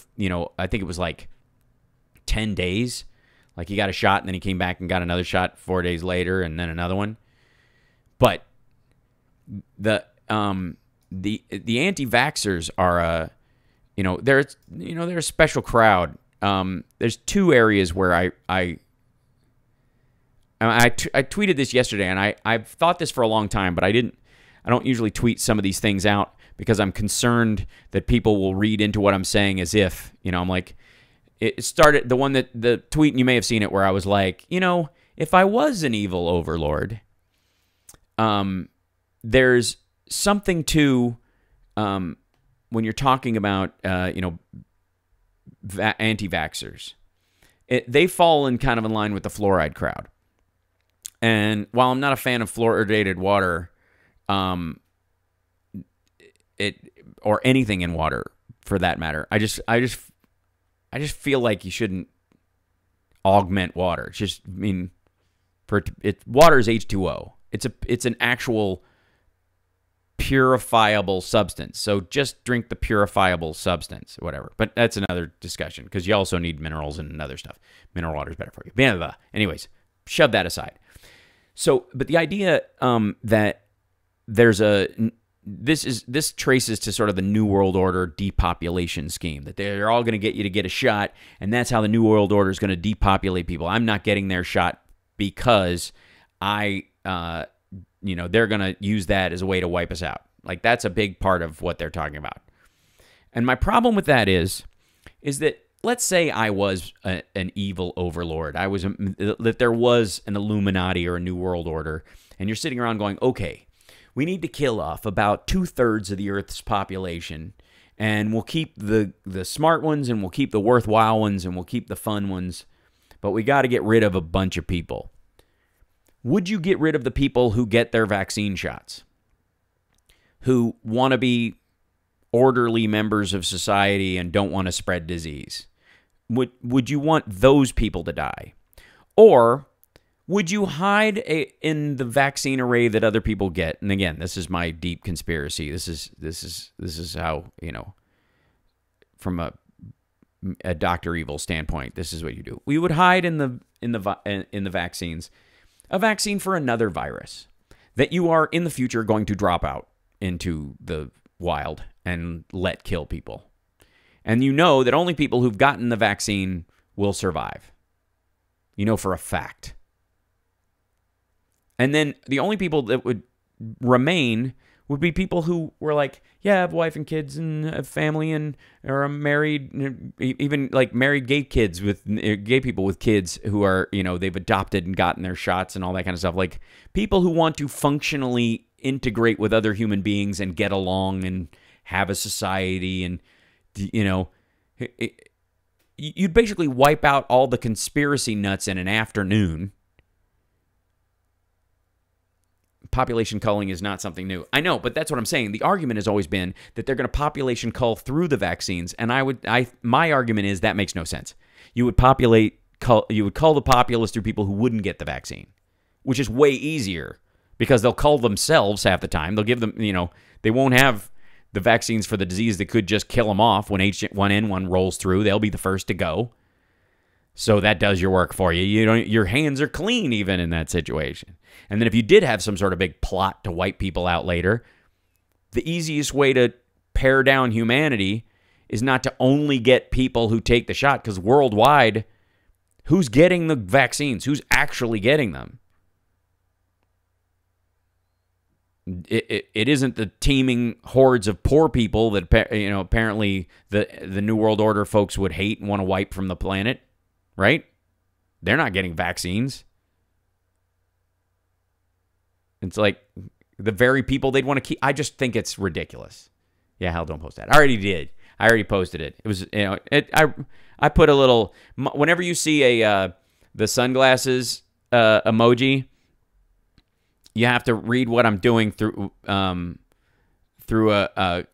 I think it was like 10 days. Like he got a shot and then he came back and got another shot 4 days later and then another one. But the anti-vaxxers are they're a special crowd. There's two areas where I tweeted this yesterday, and I've thought this for a long time, but I don't usually tweet some of these things out because I'm concerned that people will read into what I'm saying as if, I'm like, it started, the tweet, and you may have seen it, where I was like, if I was an evil overlord, there's something to, when you're talking about, anti-vaxxers. They fall in kind of in line with the fluoride crowd. And while I'm not a fan of fluoridated water, or anything in water for that matter, I just feel like you shouldn't augment water. It's just, water is H2O. It's an actual purifiable substance. So just drink the purifiable substance, whatever. But that's another discussion because you also need minerals and other stuff. Mineral water is better for you. Blah, blah, blah. Anyways, shove that aside. So, but the idea that there's this traces to sort of the New World Order depopulation scheme, that they're all going to get you to get a shot, and that's how the New World Order is going to depopulate people. I'm not getting their shot because they're going to use that as a way to wipe us out. Like, that's a big part of what they're talking about. And my problem with that is that, let's say I was an evil overlord. That there was an Illuminati or a New World Order, and you're sitting around going, okay, we need to kill off about 2/3 of the Earth's population, and we'll keep the smart ones, and we'll keep the worthwhile ones, and we'll keep the fun ones, but we got to get rid of a bunch of people. Would you get rid of the people who get their vaccine shots, who want to be orderly members of society and don't want to spread disease? Would you want those people to die? Or would you hide in the vaccine array that other people get? And again, this is my deep conspiracy. This is how, from a Dr. Evil standpoint, this is what you do. We would hide in the vaccines a vaccine for another virus that you are in the future going to drop out into the wild and let kill people. And you know that only people who've gotten the vaccine will survive. You know for a fact. And then the only people that would remain would be people who were like, yeah, I have a wife and kids and a family and or I'm married, even like married gay people with kids who are, they've adopted and gotten their shots and all that kind of stuff. Like people who want to functionally integrate with other human beings and get along and have a society and, you'd basically wipe out all the conspiracy nuts in an afternoon. Population culling is not something new. I know, but that's what I'm saying. The argument has always been that they're going to population cull through the vaccines, and my argument is that makes no sense. You would cull the populace through people who wouldn't get the vaccine, which is way easier because they'll cull themselves half the time. They'll give them, they won't have the vaccines for the disease that could just kill them off when H1N1 rolls through. They'll be the first to go. So that does your work for you. Your hands are clean even in that situation. And then if you did have some sort of big plot to wipe people out later, the easiest way to pare down humanity is not to only get people who take the shot, because worldwide, who's getting the vaccines? Who's actually getting them? It isn't the teeming hordes of poor people that apparently the New World Order folks would hate and want to wipe from the planet, right? They're not getting vaccines. It's like the very people they'd want to keep. I just think it's ridiculous. Yeah, hell, don't post that. I already did. I already posted it. It was, I put a little, whenever you see the sunglasses emoji, you have to read what I'm doing through a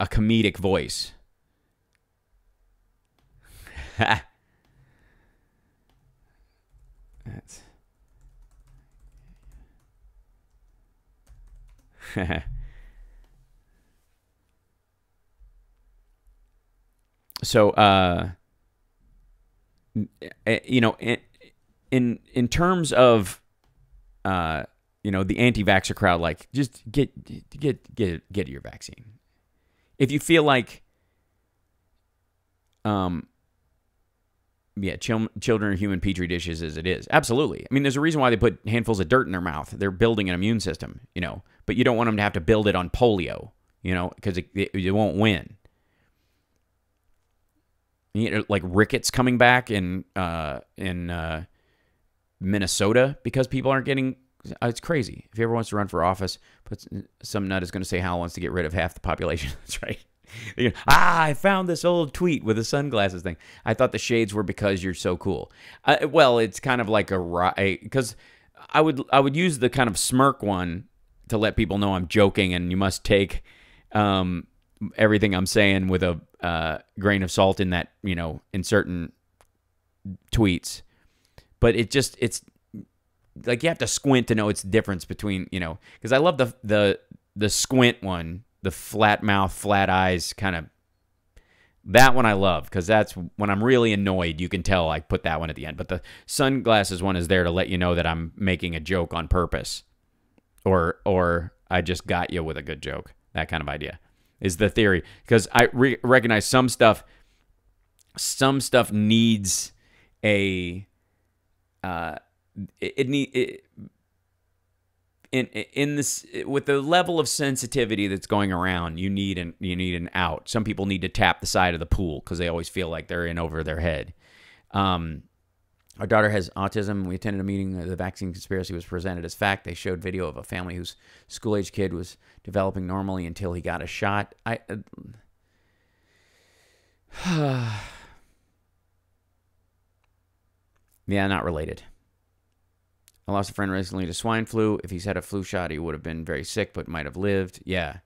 comedic voice. So, you know, in terms of, you know, the anti-vaxxer crowd, like, just get your vaccine. If you feel like, yeah, children are human petri dishes as it is. Absolutely. I mean, there's a reason why they put handfuls of dirt in their mouth. They're building an immune system, you know, but you don't want them to have to build it on polio, you know, because it won't win. You know, like rickets coming back in Minnesota because people aren't getting. It's crazy. If he ever wants to run for office, but some nut is going to say Hal wants to get rid of half the population. That's right. I found this old tweet with the sunglasses thing. I thought the shades were because you're so cool. Well, it's kind of like because I would use the kind of smirk one to let people know I'm joking, and you must take everything I'm saying with a grain of salt in that, you know, in certain tweets. But it's like you have to squint to know it's the difference between, you know, because I love the squint one, the flat mouth, flat eyes kind of. That one I love because that's when I'm really annoyed. You can tell I put that one at the end. But the sunglasses one is there to let you know that I'm making a joke on purpose, or I just got you with a good joke. That kind of idea is the theory, because I recognize some stuff needs a in this, with the level of sensitivity that's going around, you need an out. Some people need to tap the side of the pool because they always feel like they're in over their head. Our daughter has autism. We attended a meeting. The vaccine conspiracy was presented as fact. They showed video of a family whose school-age kid was developing normally until he got a shot. Yeah, not related. I lost a friend recently to swine flu. If he's had a flu shot, he would have been very sick, but might have lived. Yeah.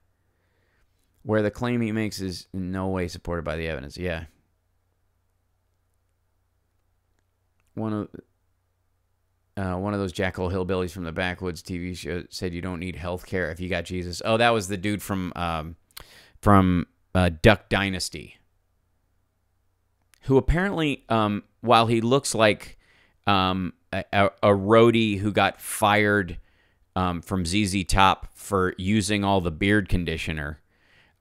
Where the claim he makes is in no way supported by the evidence. Yeah. One of those jackal hillbillies from the backwoods TV show said you don't need health care if you got Jesus. Oh, that was the dude from Duck Dynasty, who apparently, while he looks like a roadie who got fired from ZZ Top for using all the beard conditioner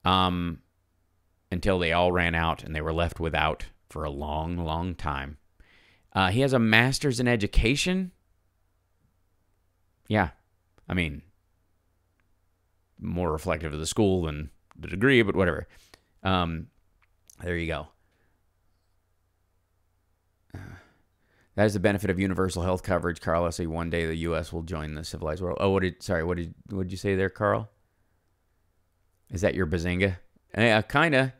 until they all ran out and they were left without for a long, long time. He has a master's in education. Yeah. I mean, more reflective of the school than the degree, but whatever. There you go. That is the benefit of universal health coverage, Carl. I say one day the U.S. will join the civilized world. Oh, what did you say there, Carl? Is that your bazinga? Yeah, kind of.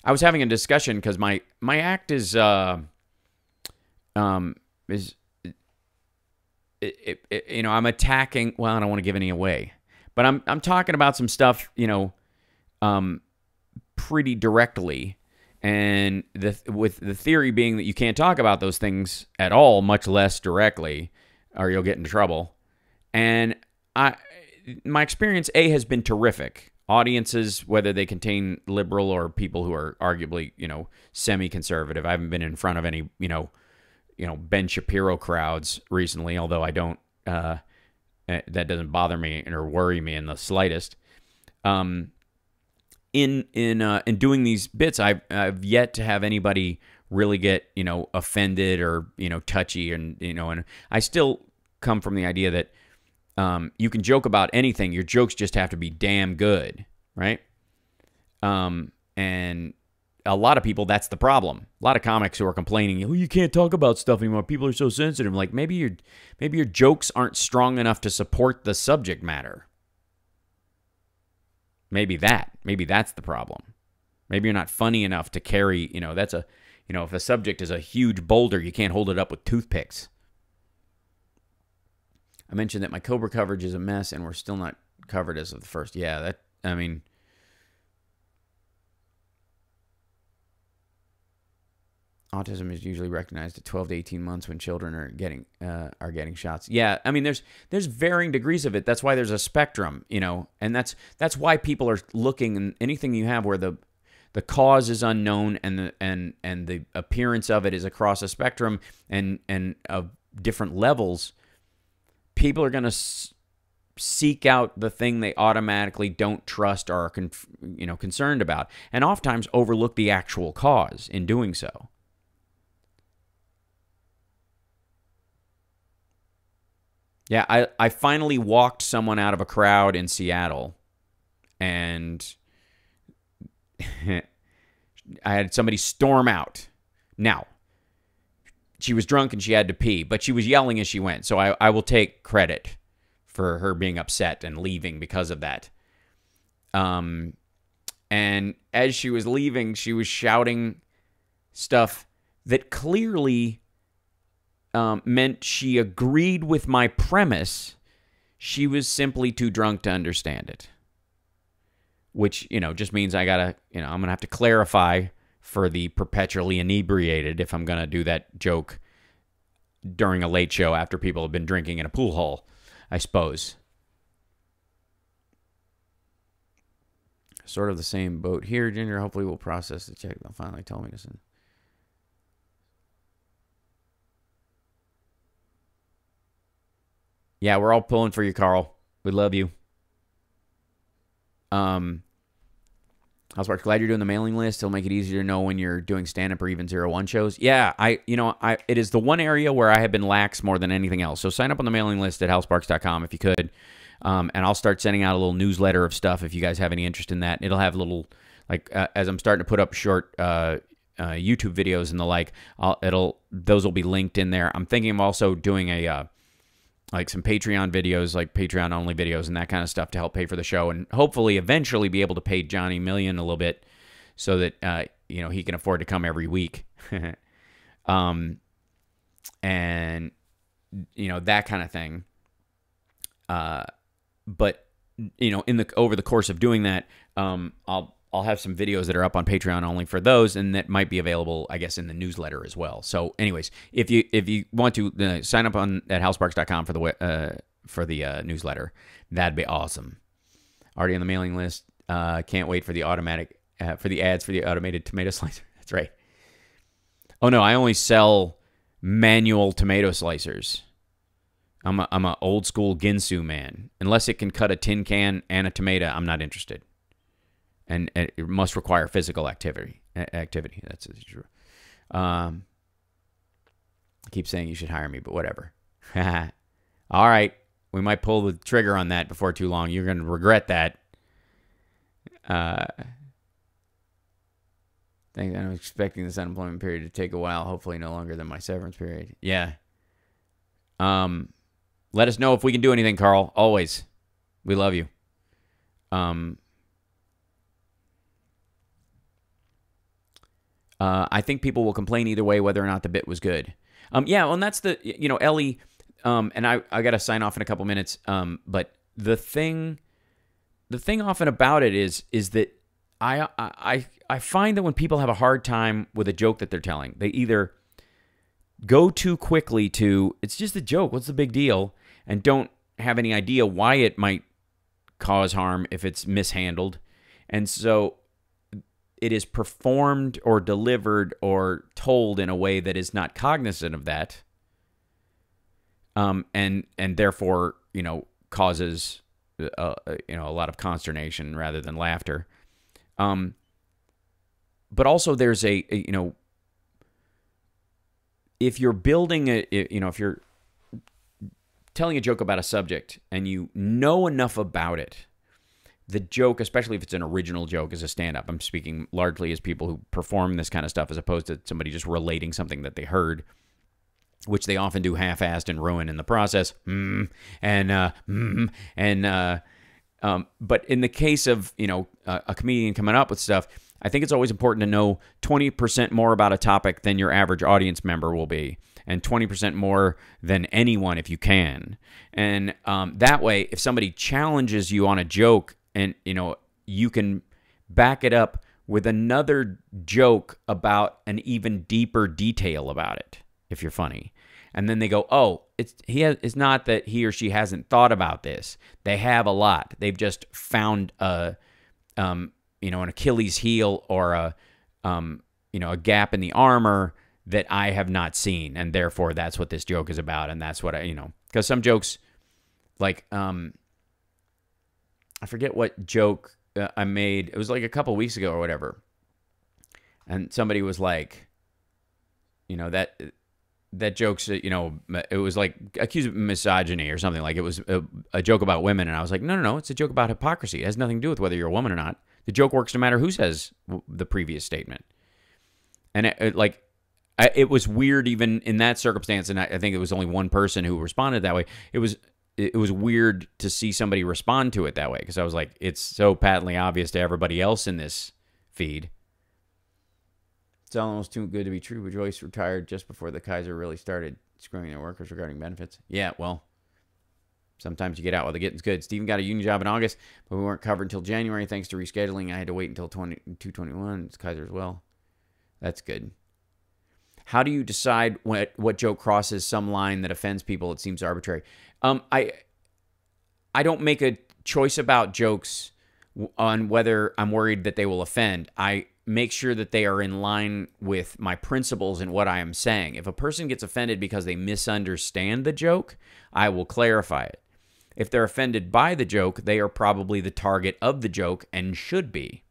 I was having a discussion because my act is you know, I'm attacking. Well, I don't want to give any away, but I'm talking about some stuff, you know, pretty directly, and with the theory being that you can't talk about those things at all, much less directly, or you'll get into trouble. And my experience has been terrific. Audiences, whether they contain liberal or people who are arguably, you know, semi-conservative. I haven't been in front of any, you know, Ben Shapiro crowds recently, although I don't, that doesn't bother me or worry me in the slightest. In doing these bits, I've yet to have anybody really get, you know, offended or, you know, touchy, and, you know, and I still come from the idea that you can joke about anything. Your jokes just have to be damn good, right? And a lot of people, that's the problem. A lot of comics who are complaining, oh, you can't talk about stuff anymore. People are so sensitive. Like, maybe your jokes aren't strong enough to support the subject matter. Maybe that's the problem. Maybe you're not funny enough to carry, you know, if a subject is a huge boulder, you can't hold it up with toothpicks. I mentioned that my Cobra coverage is a mess, and we're still not covered as of the first. Yeah, autism is usually recognized at 12 to 18 months when children are getting shots. Yeah, I mean, there's varying degrees of it. That's why there's a spectrum, and that's why people are looking, and anything you have where the cause is unknown and the appearance of it is across a spectrum and of different levels, people are going to seek out the thing they automatically don't trust or are concerned about, and oftentimes overlook the actual cause in doing so. Yeah, I finally walked someone out of a crowd in Seattle, and I had somebody storm out. Now, she was drunk and she had to pee, but she was yelling as she went, so I will take credit for her being upset and leaving because of that. And as she was leaving, she was shouting stuff that clearly meant she agreed with my premise. She was simply too drunk to understand it. Which, just means I gotta, I'm gonna have to clarify for the perpetually inebriated if I'm gonna do that joke during a late show after people have been drinking in a pool hall, I suppose. Sort of the same boat here, Ginger. Hopefully we'll process the check. They'll finally tell me to send. Yeah, we're all pulling for you, Carl. We love you. Houseparks, glad you're doing the mailing list. It'll make it easier to know when you're doing stand-up or even 01 shows. Yeah, it is the one area where I have been lax more than anything else. So sign up on the mailing list at houseparks.com if you could. And I'll start sending out a little newsletter of stuff if you guys have any interest in that. It'll have little, as I'm starting to put up short YouTube videos and the like, those will be linked in there. I'm thinking of also doing some Patreon videos, like Patreon-only videos and that kind of stuff to help pay for the show, and hopefully eventually be able to pay Johnny Million a little bit so that, he can afford to come every week. And, that kind of thing. But, over the course of doing that, I'll have some videos that are up on Patreon only for those, and that might be available, I guess, in the newsletter as well. So, anyways, if you want to sign up at houseparks.com for the newsletter, that'd be awesome. Already on the mailing list. Can't wait for the ads for the automated tomato slicer. That's right. Oh no, I only sell manual tomato slicers. I'm a old school Ginsu man. Unless it can cut a tin can and a tomato, I'm not interested. And it must require physical activity. That's true. I keep saying you should hire me, but whatever. All right. We might pull the trigger on that before too long. You're going to regret that. I'm expecting this unemployment period to take a while. Hopefully no longer than my severance period. Yeah. Let us know if we can do anything, Carl. Always. We love you. I think people will complain either way whether or not the bit was good. Yeah, well, and that's Ellie, and I got to sign off in a couple minutes. But the thing often about it is that I find that when people have a hard time with a joke that they're telling, they either go too quickly to, it's just a joke, what's the big deal, and don't have any idea why it might cause harm if it's mishandled. And so it is performed or delivered or told in a way that is not cognizant of that, and therefore causes a lot of consternation rather than laughter. But also there's if you're building if you're telling a joke about a subject and you know enough about it, the joke, especially if it's an original joke as a stand-up, I'm speaking largely as people who perform this kind of stuff as opposed to somebody just relating something that they heard, which they often do half-assed and ruin in the process. But in the case of, a comedian coming up with stuff, I think it's always important to know 20% more about a topic than your average audience member will be, and 20% more than anyone if you can. And that way, if somebody challenges you on a joke and, you can back it up with another joke about an even deeper detail about it, if you're funny. And then they go, oh, it's not that he or she hasn't thought about this. They have a lot. They've just found an Achilles heel or a gap in the armor that I have not seen, and therefore that's what this joke is about, and that's what because some jokes, like, I forget what joke I made. It was like a couple weeks ago or whatever, and somebody was like, that joke's, it was like accused of misogyny or something. Like it was a joke about women, and I was like, no, it's a joke about hypocrisy. It has nothing to do with whether you're a woman or not. The joke works no matter who says the previous statement. And it was weird even in that circumstance, and I think it was only one person who responded that way. It was weird to see somebody respond to it that way, because I was like, it's so patently obvious to everybody else in this feed. It's almost too good to be true, but Joyce retired just before the Kaiser really started screwing their workers regarding benefits. Yeah, well, sometimes you get out while the getting's good. Steven got a union job in August, but we weren't covered until January thanks to rescheduling. I had to wait until 2/21. It's Kaiser as well. That's good. How do you decide what joke crosses some line that offends people? It seems arbitrary. I don't make a choice about jokes on whether I'm worried that they will offend. I make sure that they are in line with my principles and what I am saying. If a person gets offended because they misunderstand the joke, I will clarify it. If they're offended by the joke, they are probably the target of the joke and should be.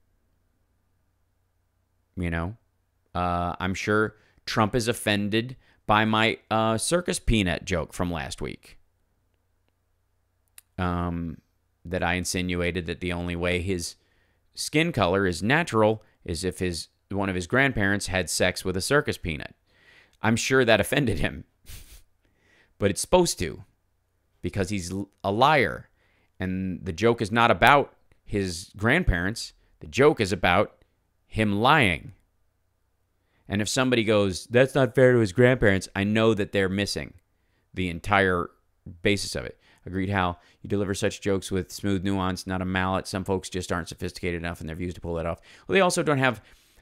I'm sure Trump is offended by my circus peanut joke from last week. That I insinuated that the only way his skin color is natural is if one of his grandparents had sex with a circus peanut. I'm sure that offended him. But it's supposed to, because he's a liar. And the joke is not about his grandparents. The joke is about him lying. And if somebody goes, that's not fair to his grandparents, I know that they're missing the entire basis of it. Agreed, Hal. You deliver such jokes with smooth nuance, not a mallet. Some folks just aren't sophisticated enough in their views to pull that off. Well, they also they're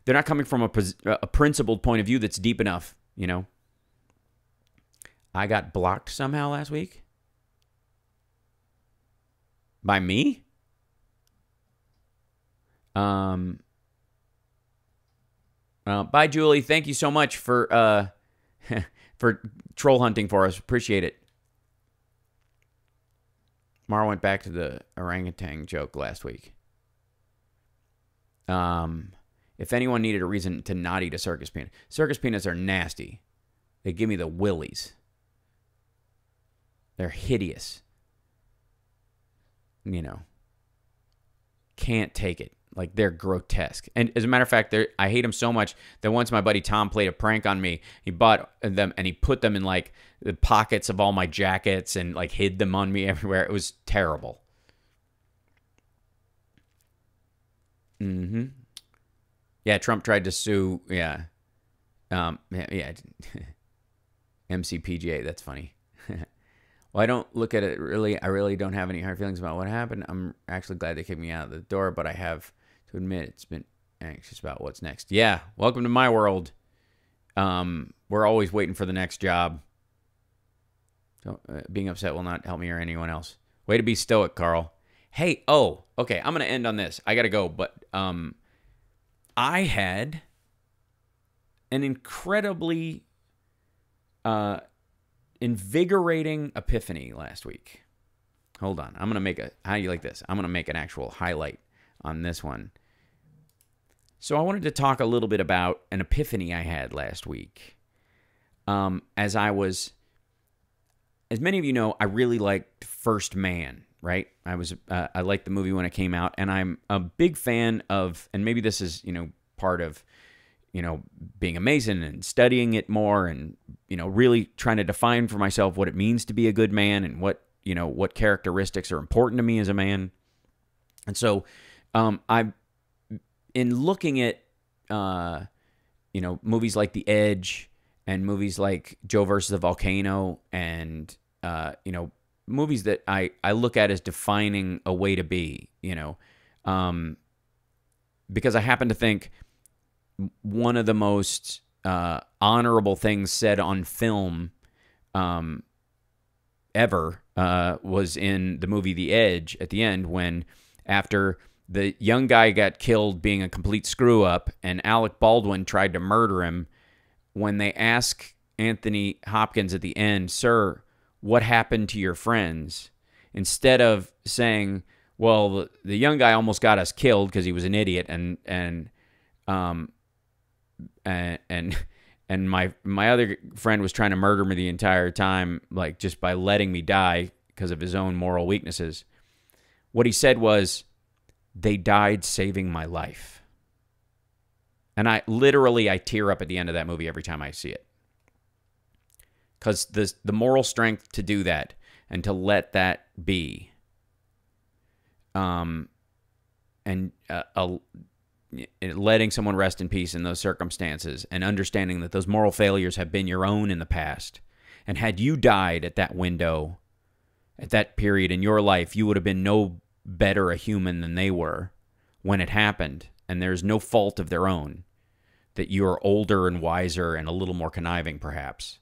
not coming from a principled point of view that's deep enough, I got blocked somehow last week. By me? Bye, Julie. Thank you so much for for troll hunting for us. Appreciate it. Mara went back to the orangutan joke last week. If anyone needed a reason to not eat a circus peanuts are nasty. They give me the willies. They're hideous. Can't take it. Like, they're grotesque. And as a matter of fact, I hate them so much that once my buddy Tom played a prank on me. He bought them and he put them in like the pockets of all my jackets and like hid them on me everywhere. It was terrible. Yeah, Trump tried to sue. Yeah. Yeah. MCPGA. That's funny. Well, I don't look at it really. I really don't have any hard feelings about what happened. I'm actually glad they kicked me out of the door, but I have to admit it's been anxious about what's next. Yeah, welcome to my world. We're always waiting for the next job. So, being upset will not help me or anyone else. Way to be stoic, Carl. Hey, okay, I'm going to end on this. I got to go, but I had an incredibly invigorating epiphany last week. Hold on. I'm going to make how do you like this? I'm going to make an actual highlight on this one. So I wanted to talk a little bit about an epiphany I had last week. As many of you know, I really liked First Man, right? I liked the movie when it came out, and I'm a big fan of, and maybe this is, part of, being a Mason and studying it more and, really trying to define for myself what it means to be a good man and what characteristics are important to me as a man. And so, in looking at, movies like The Edge and movies like Joe versus the Volcano and, movies that I look at as defining a way to be, because I happen to think one of the most honorable things said on film ever was in the movie The Edge at the end, when after the young guy got killed being a complete screw-up and Alec Baldwin tried to murder him, when they ask Anthony Hopkins at the end, "Sir, what happened to your friends?" Instead of saying, "Well, the young guy almost got us killed because he was an idiot, and my other friend was trying to murder me the entire time, like just by letting me die because of his own moral weaknesses," what he said was, "They died saving my life." And I tear up at the end of that movie every time I see it. Because the moral strength to do that and to let that be, letting someone rest in peace in those circumstances, and understanding that those moral failures have been your own in the past. And had you died at that window, at that period in your life, you would have been no better a human than they were when it happened. And there's no fault of their own, that you're older and wiser and a little more conniving, perhaps.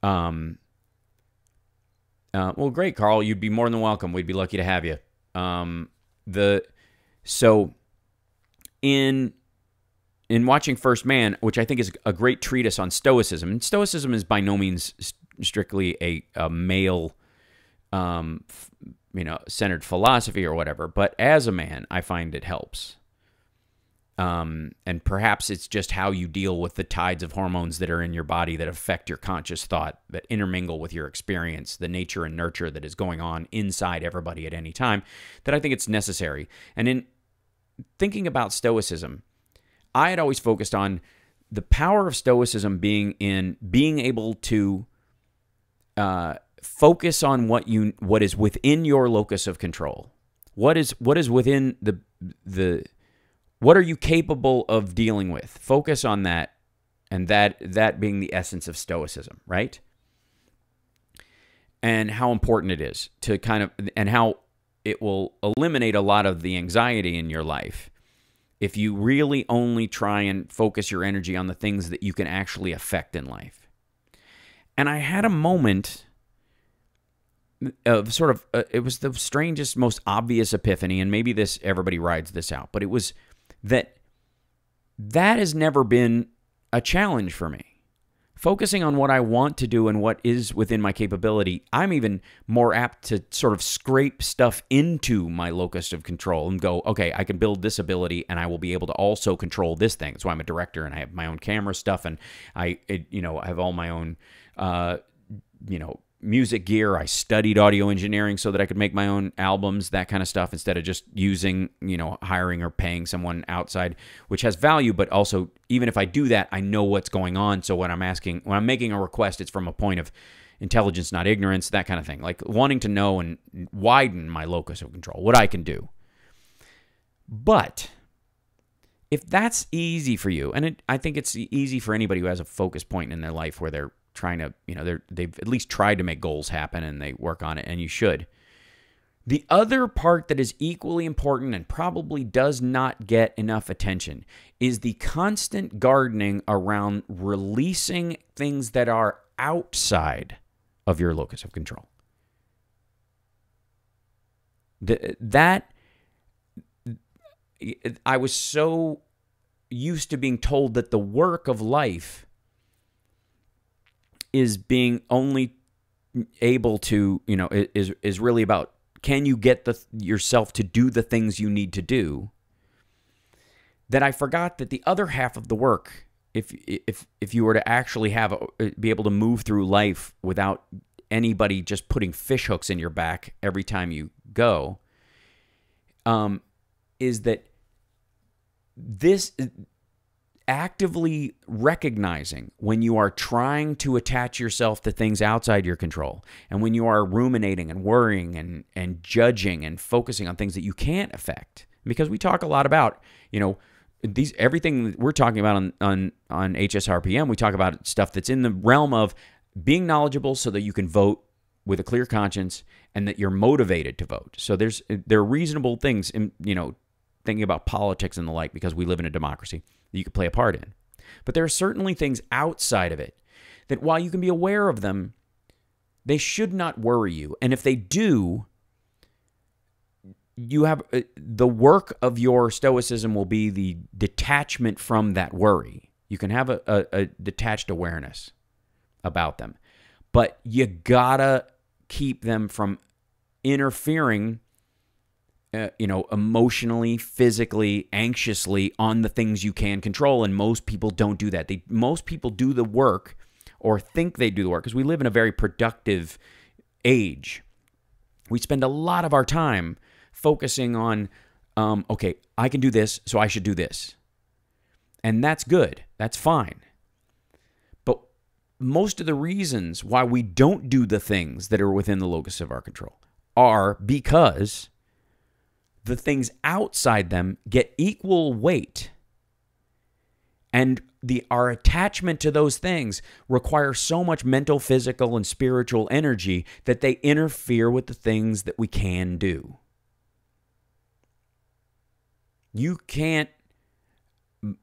Well, great, Carl. You'd be more than welcome. We'd be lucky to have you. So in watching First Man, which I think is a great treatise on Stoicism, and Stoicism is by no means strictly a male, centered philosophy or whatever, but as a man, I find it helps. And perhaps it's just how you deal with the tides of hormones that are in your body that affect your conscious thought, that intermingle with your experience, the nature and nurture that is going on inside everybody at any time, that I think it's necessary. And in thinking about Stoicism, I had always focused on the power of Stoicism being in being able to focus on what is within your locus of control. What is within the what are you capable of dealing with? Focus on that, and that being the essence of Stoicism, right? And how important it is to and how it will eliminate a lot of the anxiety in your life if you really only try and focus your energy on the things that you can actually affect in life. And I had a moment of it was the strangest, most obvious epiphany, and maybe everybody rides this out, but it was that has never been a challenge for me. Focusing on what I want to do and what is within my capability, I'm even more apt to sort of scrape stuff into my locus of control and go, okay, I can build this ability and I will be able to also control this thing. So I'm a director and I have my own camera stuff, and I have all my own, music gear. I studied audio engineering so that I could make my own albums, that kind of stuff, instead of just using, hiring or paying someone outside, which has value. But also, even if I do that, I know what's going on. So when I'm making a request, it's from a point of intelligence, not ignorance, that kind of thing. Like wanting to know and widen my locus of control, what I can do. But if that's easy for you, and I think it's easy for anybody who has a focus point in their life where they're trying to, they've at least tried to make goals happen and they work on it, and you should. The other part that is equally important and probably does not get enough attention is the constant gardening around releasing things that are outside of your locus of control. I was so used to being told that the work of life is being only able to, is really about, can you get yourself to do the things you need to do, that I forgot that the other half of the work, if you were to actually be able to move through life without anybody just putting fish hooks in your back every time you go, is that this actively recognizing when you are trying to attach yourself to things outside your control, and when you are ruminating and worrying and judging and focusing on things that you can't affect. Because we talk a lot about, everything we're talking about on HSRPM, we talk about stuff that's in the realm of being knowledgeable so that you can vote with a clear conscience and that you're motivated to vote. So there are reasonable things, thinking about politics and the like, because we live in a democracy, that you could play a part in. But there are certainly things outside of it that, while you can be aware of them, they should not worry you. And if they do, you have the work of your stoicism will be the detachment from that worry. You can have a detached awareness about them, but you gotta keep them from interfering, emotionally, physically, anxiously on the things you can control. And most people don't do that. Most people do the work, or think they do the work, because we live in a very productive age. We spend a lot of our time focusing on, okay, I can do this, so I should do this. And that's good. That's fine. But most of the reasons why we don't do the things that are within the locus of our control are because the things outside them get equal weight. And our attachment to those things requires so much mental, physical, and spiritual energy that they interfere with the things that we can do. You can't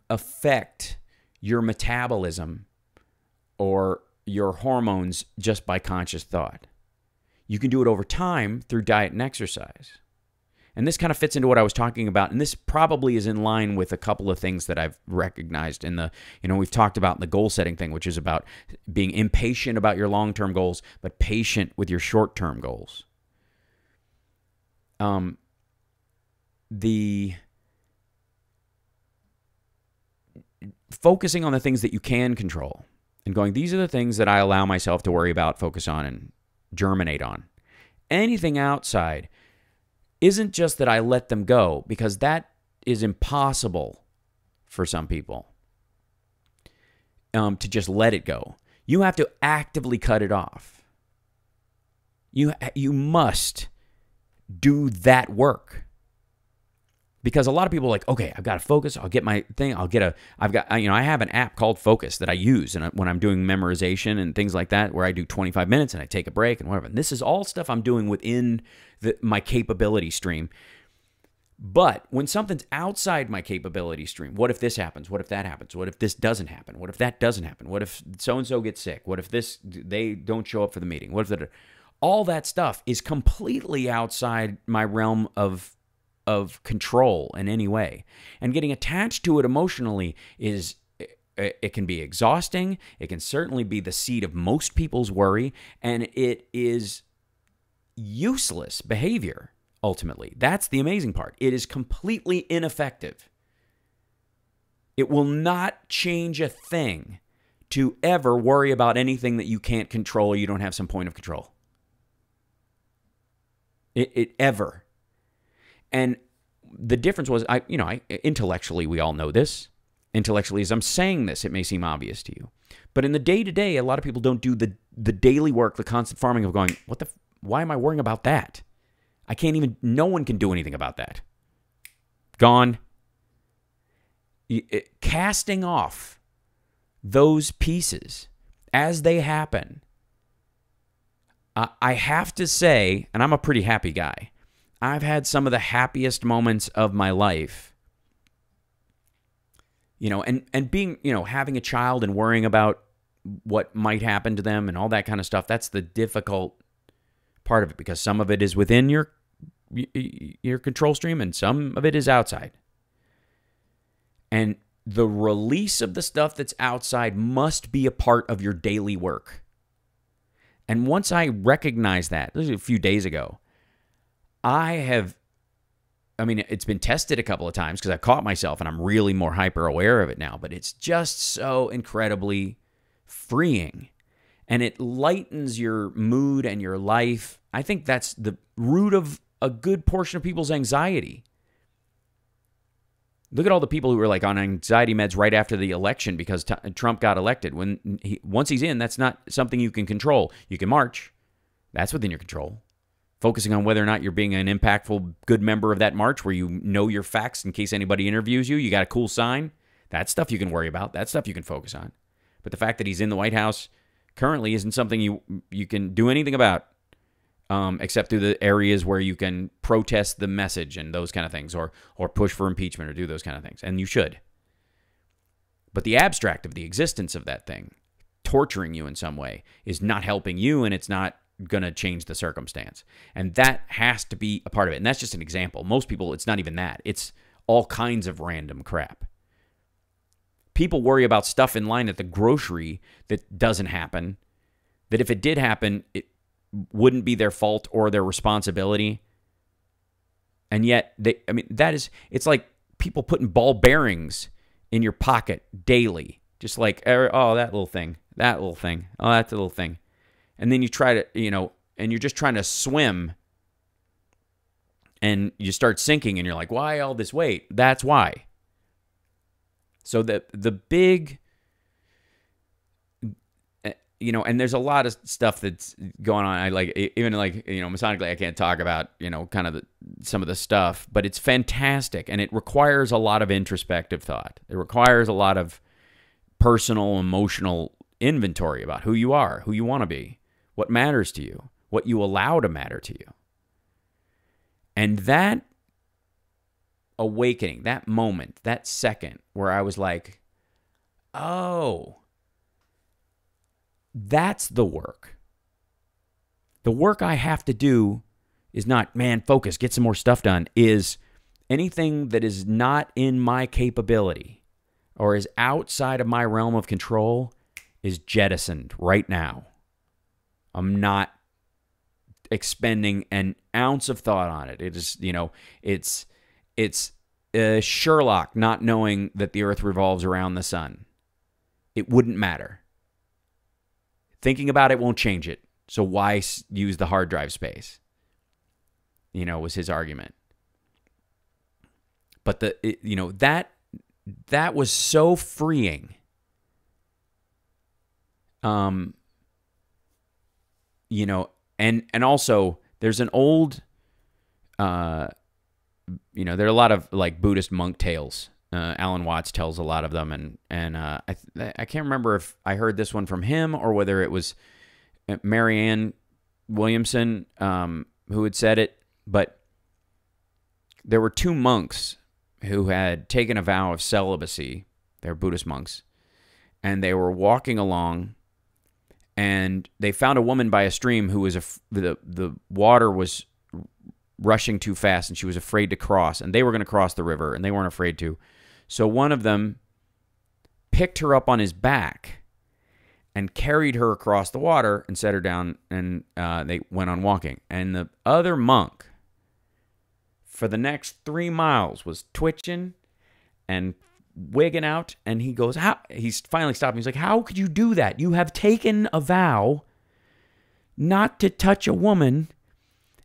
affect your metabolism or your hormones just by conscious thought. You can do it over time through diet and exercise. And this kind of fits into what I was talking about, and this probably is in line with a couple of things that I've recognized in the, we've talked about the goal setting thing, which is about being impatient about your long-term goals, but patient with your short-term goals. The focusing on the things that you can control and going, these are the things that I allow myself to worry about, focus on, and germinate on. Anything outside isn't just that I let them go, because that is impossible for some people, to just let it go. You have to actively cut it off. You must do that work. Because a lot of people are like, okay, I've got to focus. I'll get my thing. I have an app called Focus that I use, and when I'm doing memorization and things like that, where I do 25 minutes and I take a break and whatever. And this is all stuff I'm doing within my capability stream. But when something's outside my capability stream, what if this happens? What if that happens? What if this doesn't happen? What if that doesn't happen? What if so-and-so gets sick? What if they don't show up for the meeting? What if all that stuff is completely outside my realm of control in any way. And getting attached to it emotionally it can be exhausting. It can certainly be the seed of most people's worry, and it is useless behavior, ultimately. That's the amazing part. It is completely ineffective. It will not change a thing to ever worry about anything that you can't control or you don't have some point of control. It ever. And the difference was, intellectually, we all know this. Intellectually, as I'm saying this, it may seem obvious to you. But in the day-to-day, a lot of people don't do the daily work, the constant farming of going, why am I worrying about that? No one can do anything about that. Gone. Casting off those pieces as they happen. I have to say, and I'm a pretty happy guy, I've had some of the happiest moments of my life, and being, having a child and worrying about what might happen to them and all that kind of stuff. That's the difficult part of it, because some of it is within your control stream and some of it is outside. And the release of the stuff that's outside must be a part of your daily work. And once I recognized that, this was a few days ago, it's been tested a couple of times because I caught myself and I'm really more hyper aware of it now, but it's just so incredibly freeing, and it lightens your mood and your life. I think that's the root of a good portion of people's anxiety. Look at all the people who were like on anxiety meds right after the election because Trump got elected. Once he's in, that's not something you can control. You can march. That's within your control. Focusing on whether or not you're being an impactful, good member of that march where you know your facts in case anybody interviews you. You got a cool sign. That's stuff you can worry about. That's stuff you can focus on. But the fact that he's in the White House currently isn't something you can do anything about except through the areas where you can protest the message and those kind of things, or push for impeachment or do those kind of things. And you should. But the abstract of the existence of that thing, torturing you in some way, is not helping you, and it's not going to change the circumstance. And that has to be a part of it. And that's just an example. Most people, it's not even that. It's all kinds of random crap. People worry about stuff in line at the grocery that doesn't happen, that if it did happen, it wouldn't be their fault or their responsibility. And yet, it's like people putting ball bearings in your pocket daily. Just like, oh, that little thing, oh, that's a little thing. And then you try to, and you're just trying to swim, and you start sinking, and you're like, why all this weight? That's why. So the big, and there's a lot of stuff that's going on. I like, even like, Masonically, I can't talk about, kind of some of the stuff, but it's fantastic. And it requires a lot of introspective thought. It requires a lot of personal, emotional inventory about who you are, who you want to be, what matters to you, what you allow to matter to you. And that awakening, that moment, that second where I was like, oh, that's the work. The work I have to do is not, man, focus, get some more stuff done, is anything that is not in my capability or is outside of my realm of control is jettisoned right now. I'm not expending an ounce of thought on it. It is, it's Sherlock not knowing that the earth revolves around the sun. It wouldn't matter. Thinking about it won't change it. So why use the hard drive space? Was his argument. But that was so freeing. And also there's an old, there are a lot of like Buddhist monk tales. Alan Watts tells a lot of them, and I can't remember if I heard this one from him or whether it was Marianne Williamson who had said it, but there were two monks who had taken a vow of celibacy. They're Buddhist monks, and they were walking along, and they found a woman by a stream who was the water was rushing too fast, and she was afraid to cross, and they were going to cross the river, and they weren't afraid to. So one of them picked her up on his back and carried her across the water and set her down, and they went on walking. And the other monk, for the next 3 miles, was twitching and wigging out, and he goes, he's finally stopped. He's like, how could you do that? You have taken a vow not to touch a woman,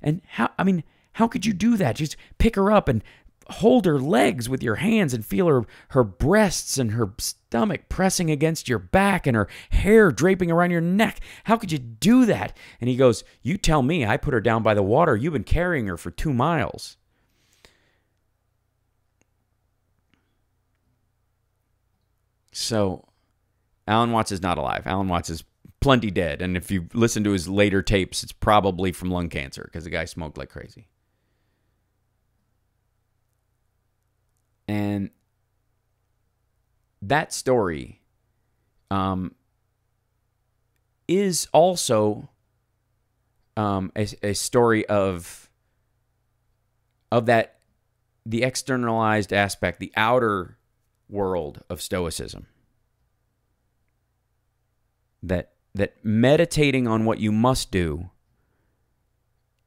and how could you do that? Just pick her up and hold her legs with your hands and feel her breasts and her stomach pressing against your back and her hair draping around your neck. How could you do that? And he goes, you tell me. I put her down by the water. You've been carrying her for 2 miles. So Alan Watts is not alive. Alan Watts is plenty dead. And if you listen to his later tapes, it's probably from lung cancer because the guy smoked like crazy. And that story is also a story of that, the externalized aspect, the outer world of Stoicism. That meditating on what you must do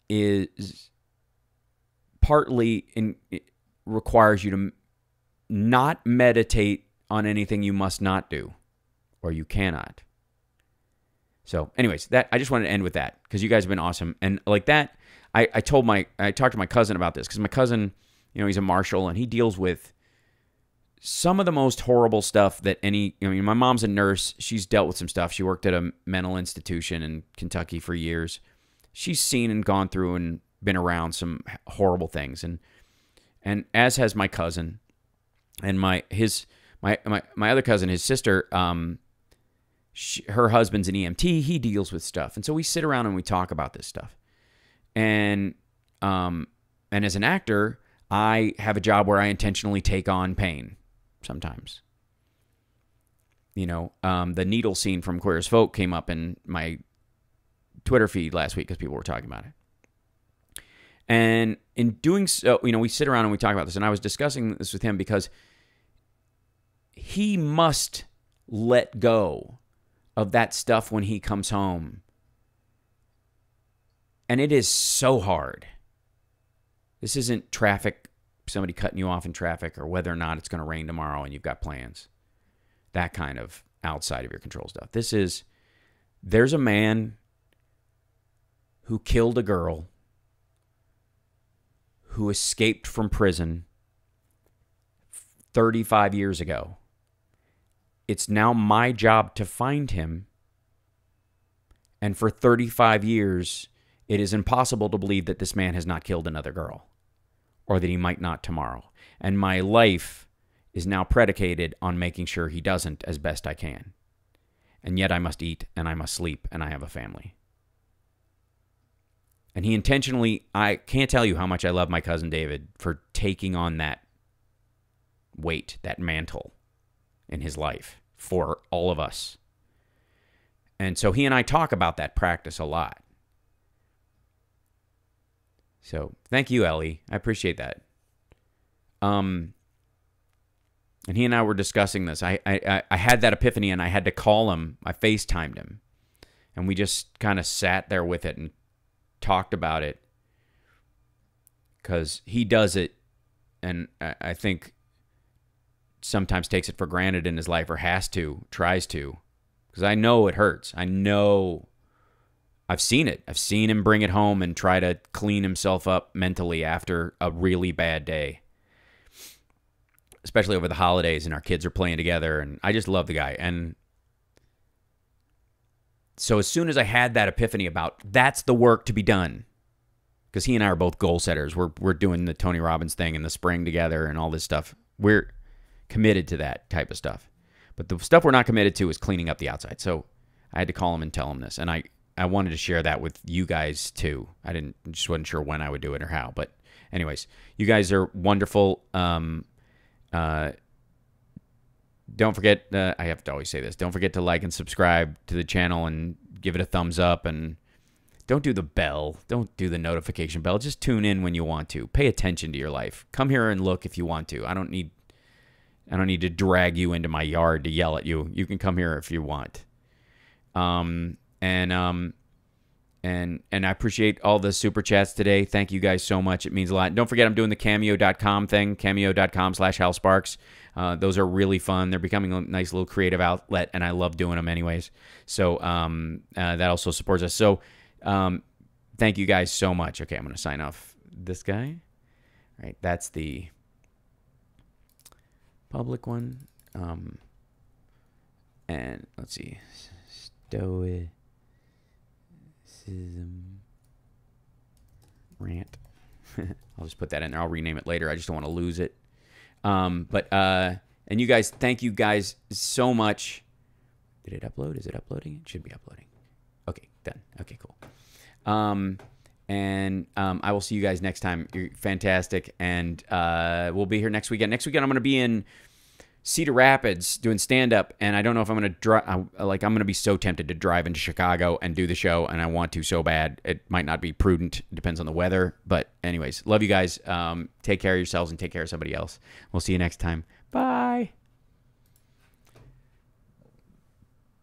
is partly requires you to not meditate on anything you must not do, or you cannot. So anyways, I just wanted to end with that because you guys have been awesome. And like that, I talked to my cousin about this because my cousin, he's a marshal and he deals with some of the most horrible stuff that my mom's a nurse. She's dealt with some stuff. She worked at a mental institution in Kentucky for years. She's seen and gone through and been around some horrible things. And as has my cousin and my other cousin, his sister, her husband's an EMT. He deals with stuff. And so we sit around and we talk about this stuff. And as an actor, I have a job where I intentionally take on pain sometimes. The needle scene from Queer as Folk came up in my Twitter feed last week because people were talking about it. And in doing so, we sit around and we talk about this, and I was discussing this with him because he must let go of that stuff when he comes home. And it is so hard. This isn't traffic, somebody cutting you off in traffic, or whether or not it's going to rain tomorrow and you've got plans. That kind of outside of your control stuff. There's a man who killed a girl who escaped from prison 35 years ago. It's now my job to find him. And for 35 years, it is impossible to believe that this man has not killed another girl, or that he might not tomorrow. And my life is now predicated on making sure he doesn't as best I can. And yet I must eat, and I must sleep, and I have a family. And he intentionally, I can't tell you how much I love my cousin David for taking on that weight, that mantle in his life for all of us. And so he and I talk about that practice a lot. So thank you, Ellie. I appreciate that. And he and I were discussing this. I had that epiphany, and I had to call him. I FaceTimed him. And we just kind of sat there with it and talked about it. Because he does it, and I think sometimes takes it for granted in his life, or tries to. Because I know it hurts. I know. I've seen it. I've seen him bring it home and try to clean himself up mentally after a really bad day. Especially over the holidays, and our kids are playing together, and I just love the guy. And so as soon as I had that epiphany about that's the work to be done, because he and I are both goal setters. We're doing the Tony Robbins thing in the spring together and all this stuff. We're committed to that type of stuff. But the stuff we're not committed to is cleaning up the outside. So I had to call him and tell him this. And I wanted to share that with you guys too. Just wasn't sure when I would do it or how. But anyways, you guys are wonderful. Don't forget, I have to always say this, don't forget to like and subscribe to the channel and give it a thumbs up, and don't do the bell. Don't do the notification bell. Just tune in when you want to. Pay attention to your life. Come here and look if you want to. I don't need to drag you into my yard to yell at you. You can come here if you want. And I appreciate all the super chats today. Thank you guys so much. It means a lot. Don't forget, I'm doing the cameo.com thing, cameo.com/HalSparks. Those are really fun. They're becoming a nice little creative outlet, and I love doing them anyways. So that also supports us. So thank you guys so much. Okay, I'm going to sign off this guy. All right, that's the public one. And let's see. Stoicism rant. I'll just put that in there. I'll rename it later. I just don't want to lose it. And you guys, thank you guys so much. Did it upload? Is it uploading? It should be uploading. Okay, done. Okay, cool. I will see you guys next time. You're fantastic. And we'll be here next weekend. Next weekend, I'm going to be in Cedar Rapids doing stand-up, and I don't know if I'm going to drive. I'm going to be so tempted to drive into Chicago and do the show, and I want to so bad. It might not be prudent. It depends on the weather. But anyways, love you guys. Take care of yourselves and take care of somebody else. We'll see you next time. Bye.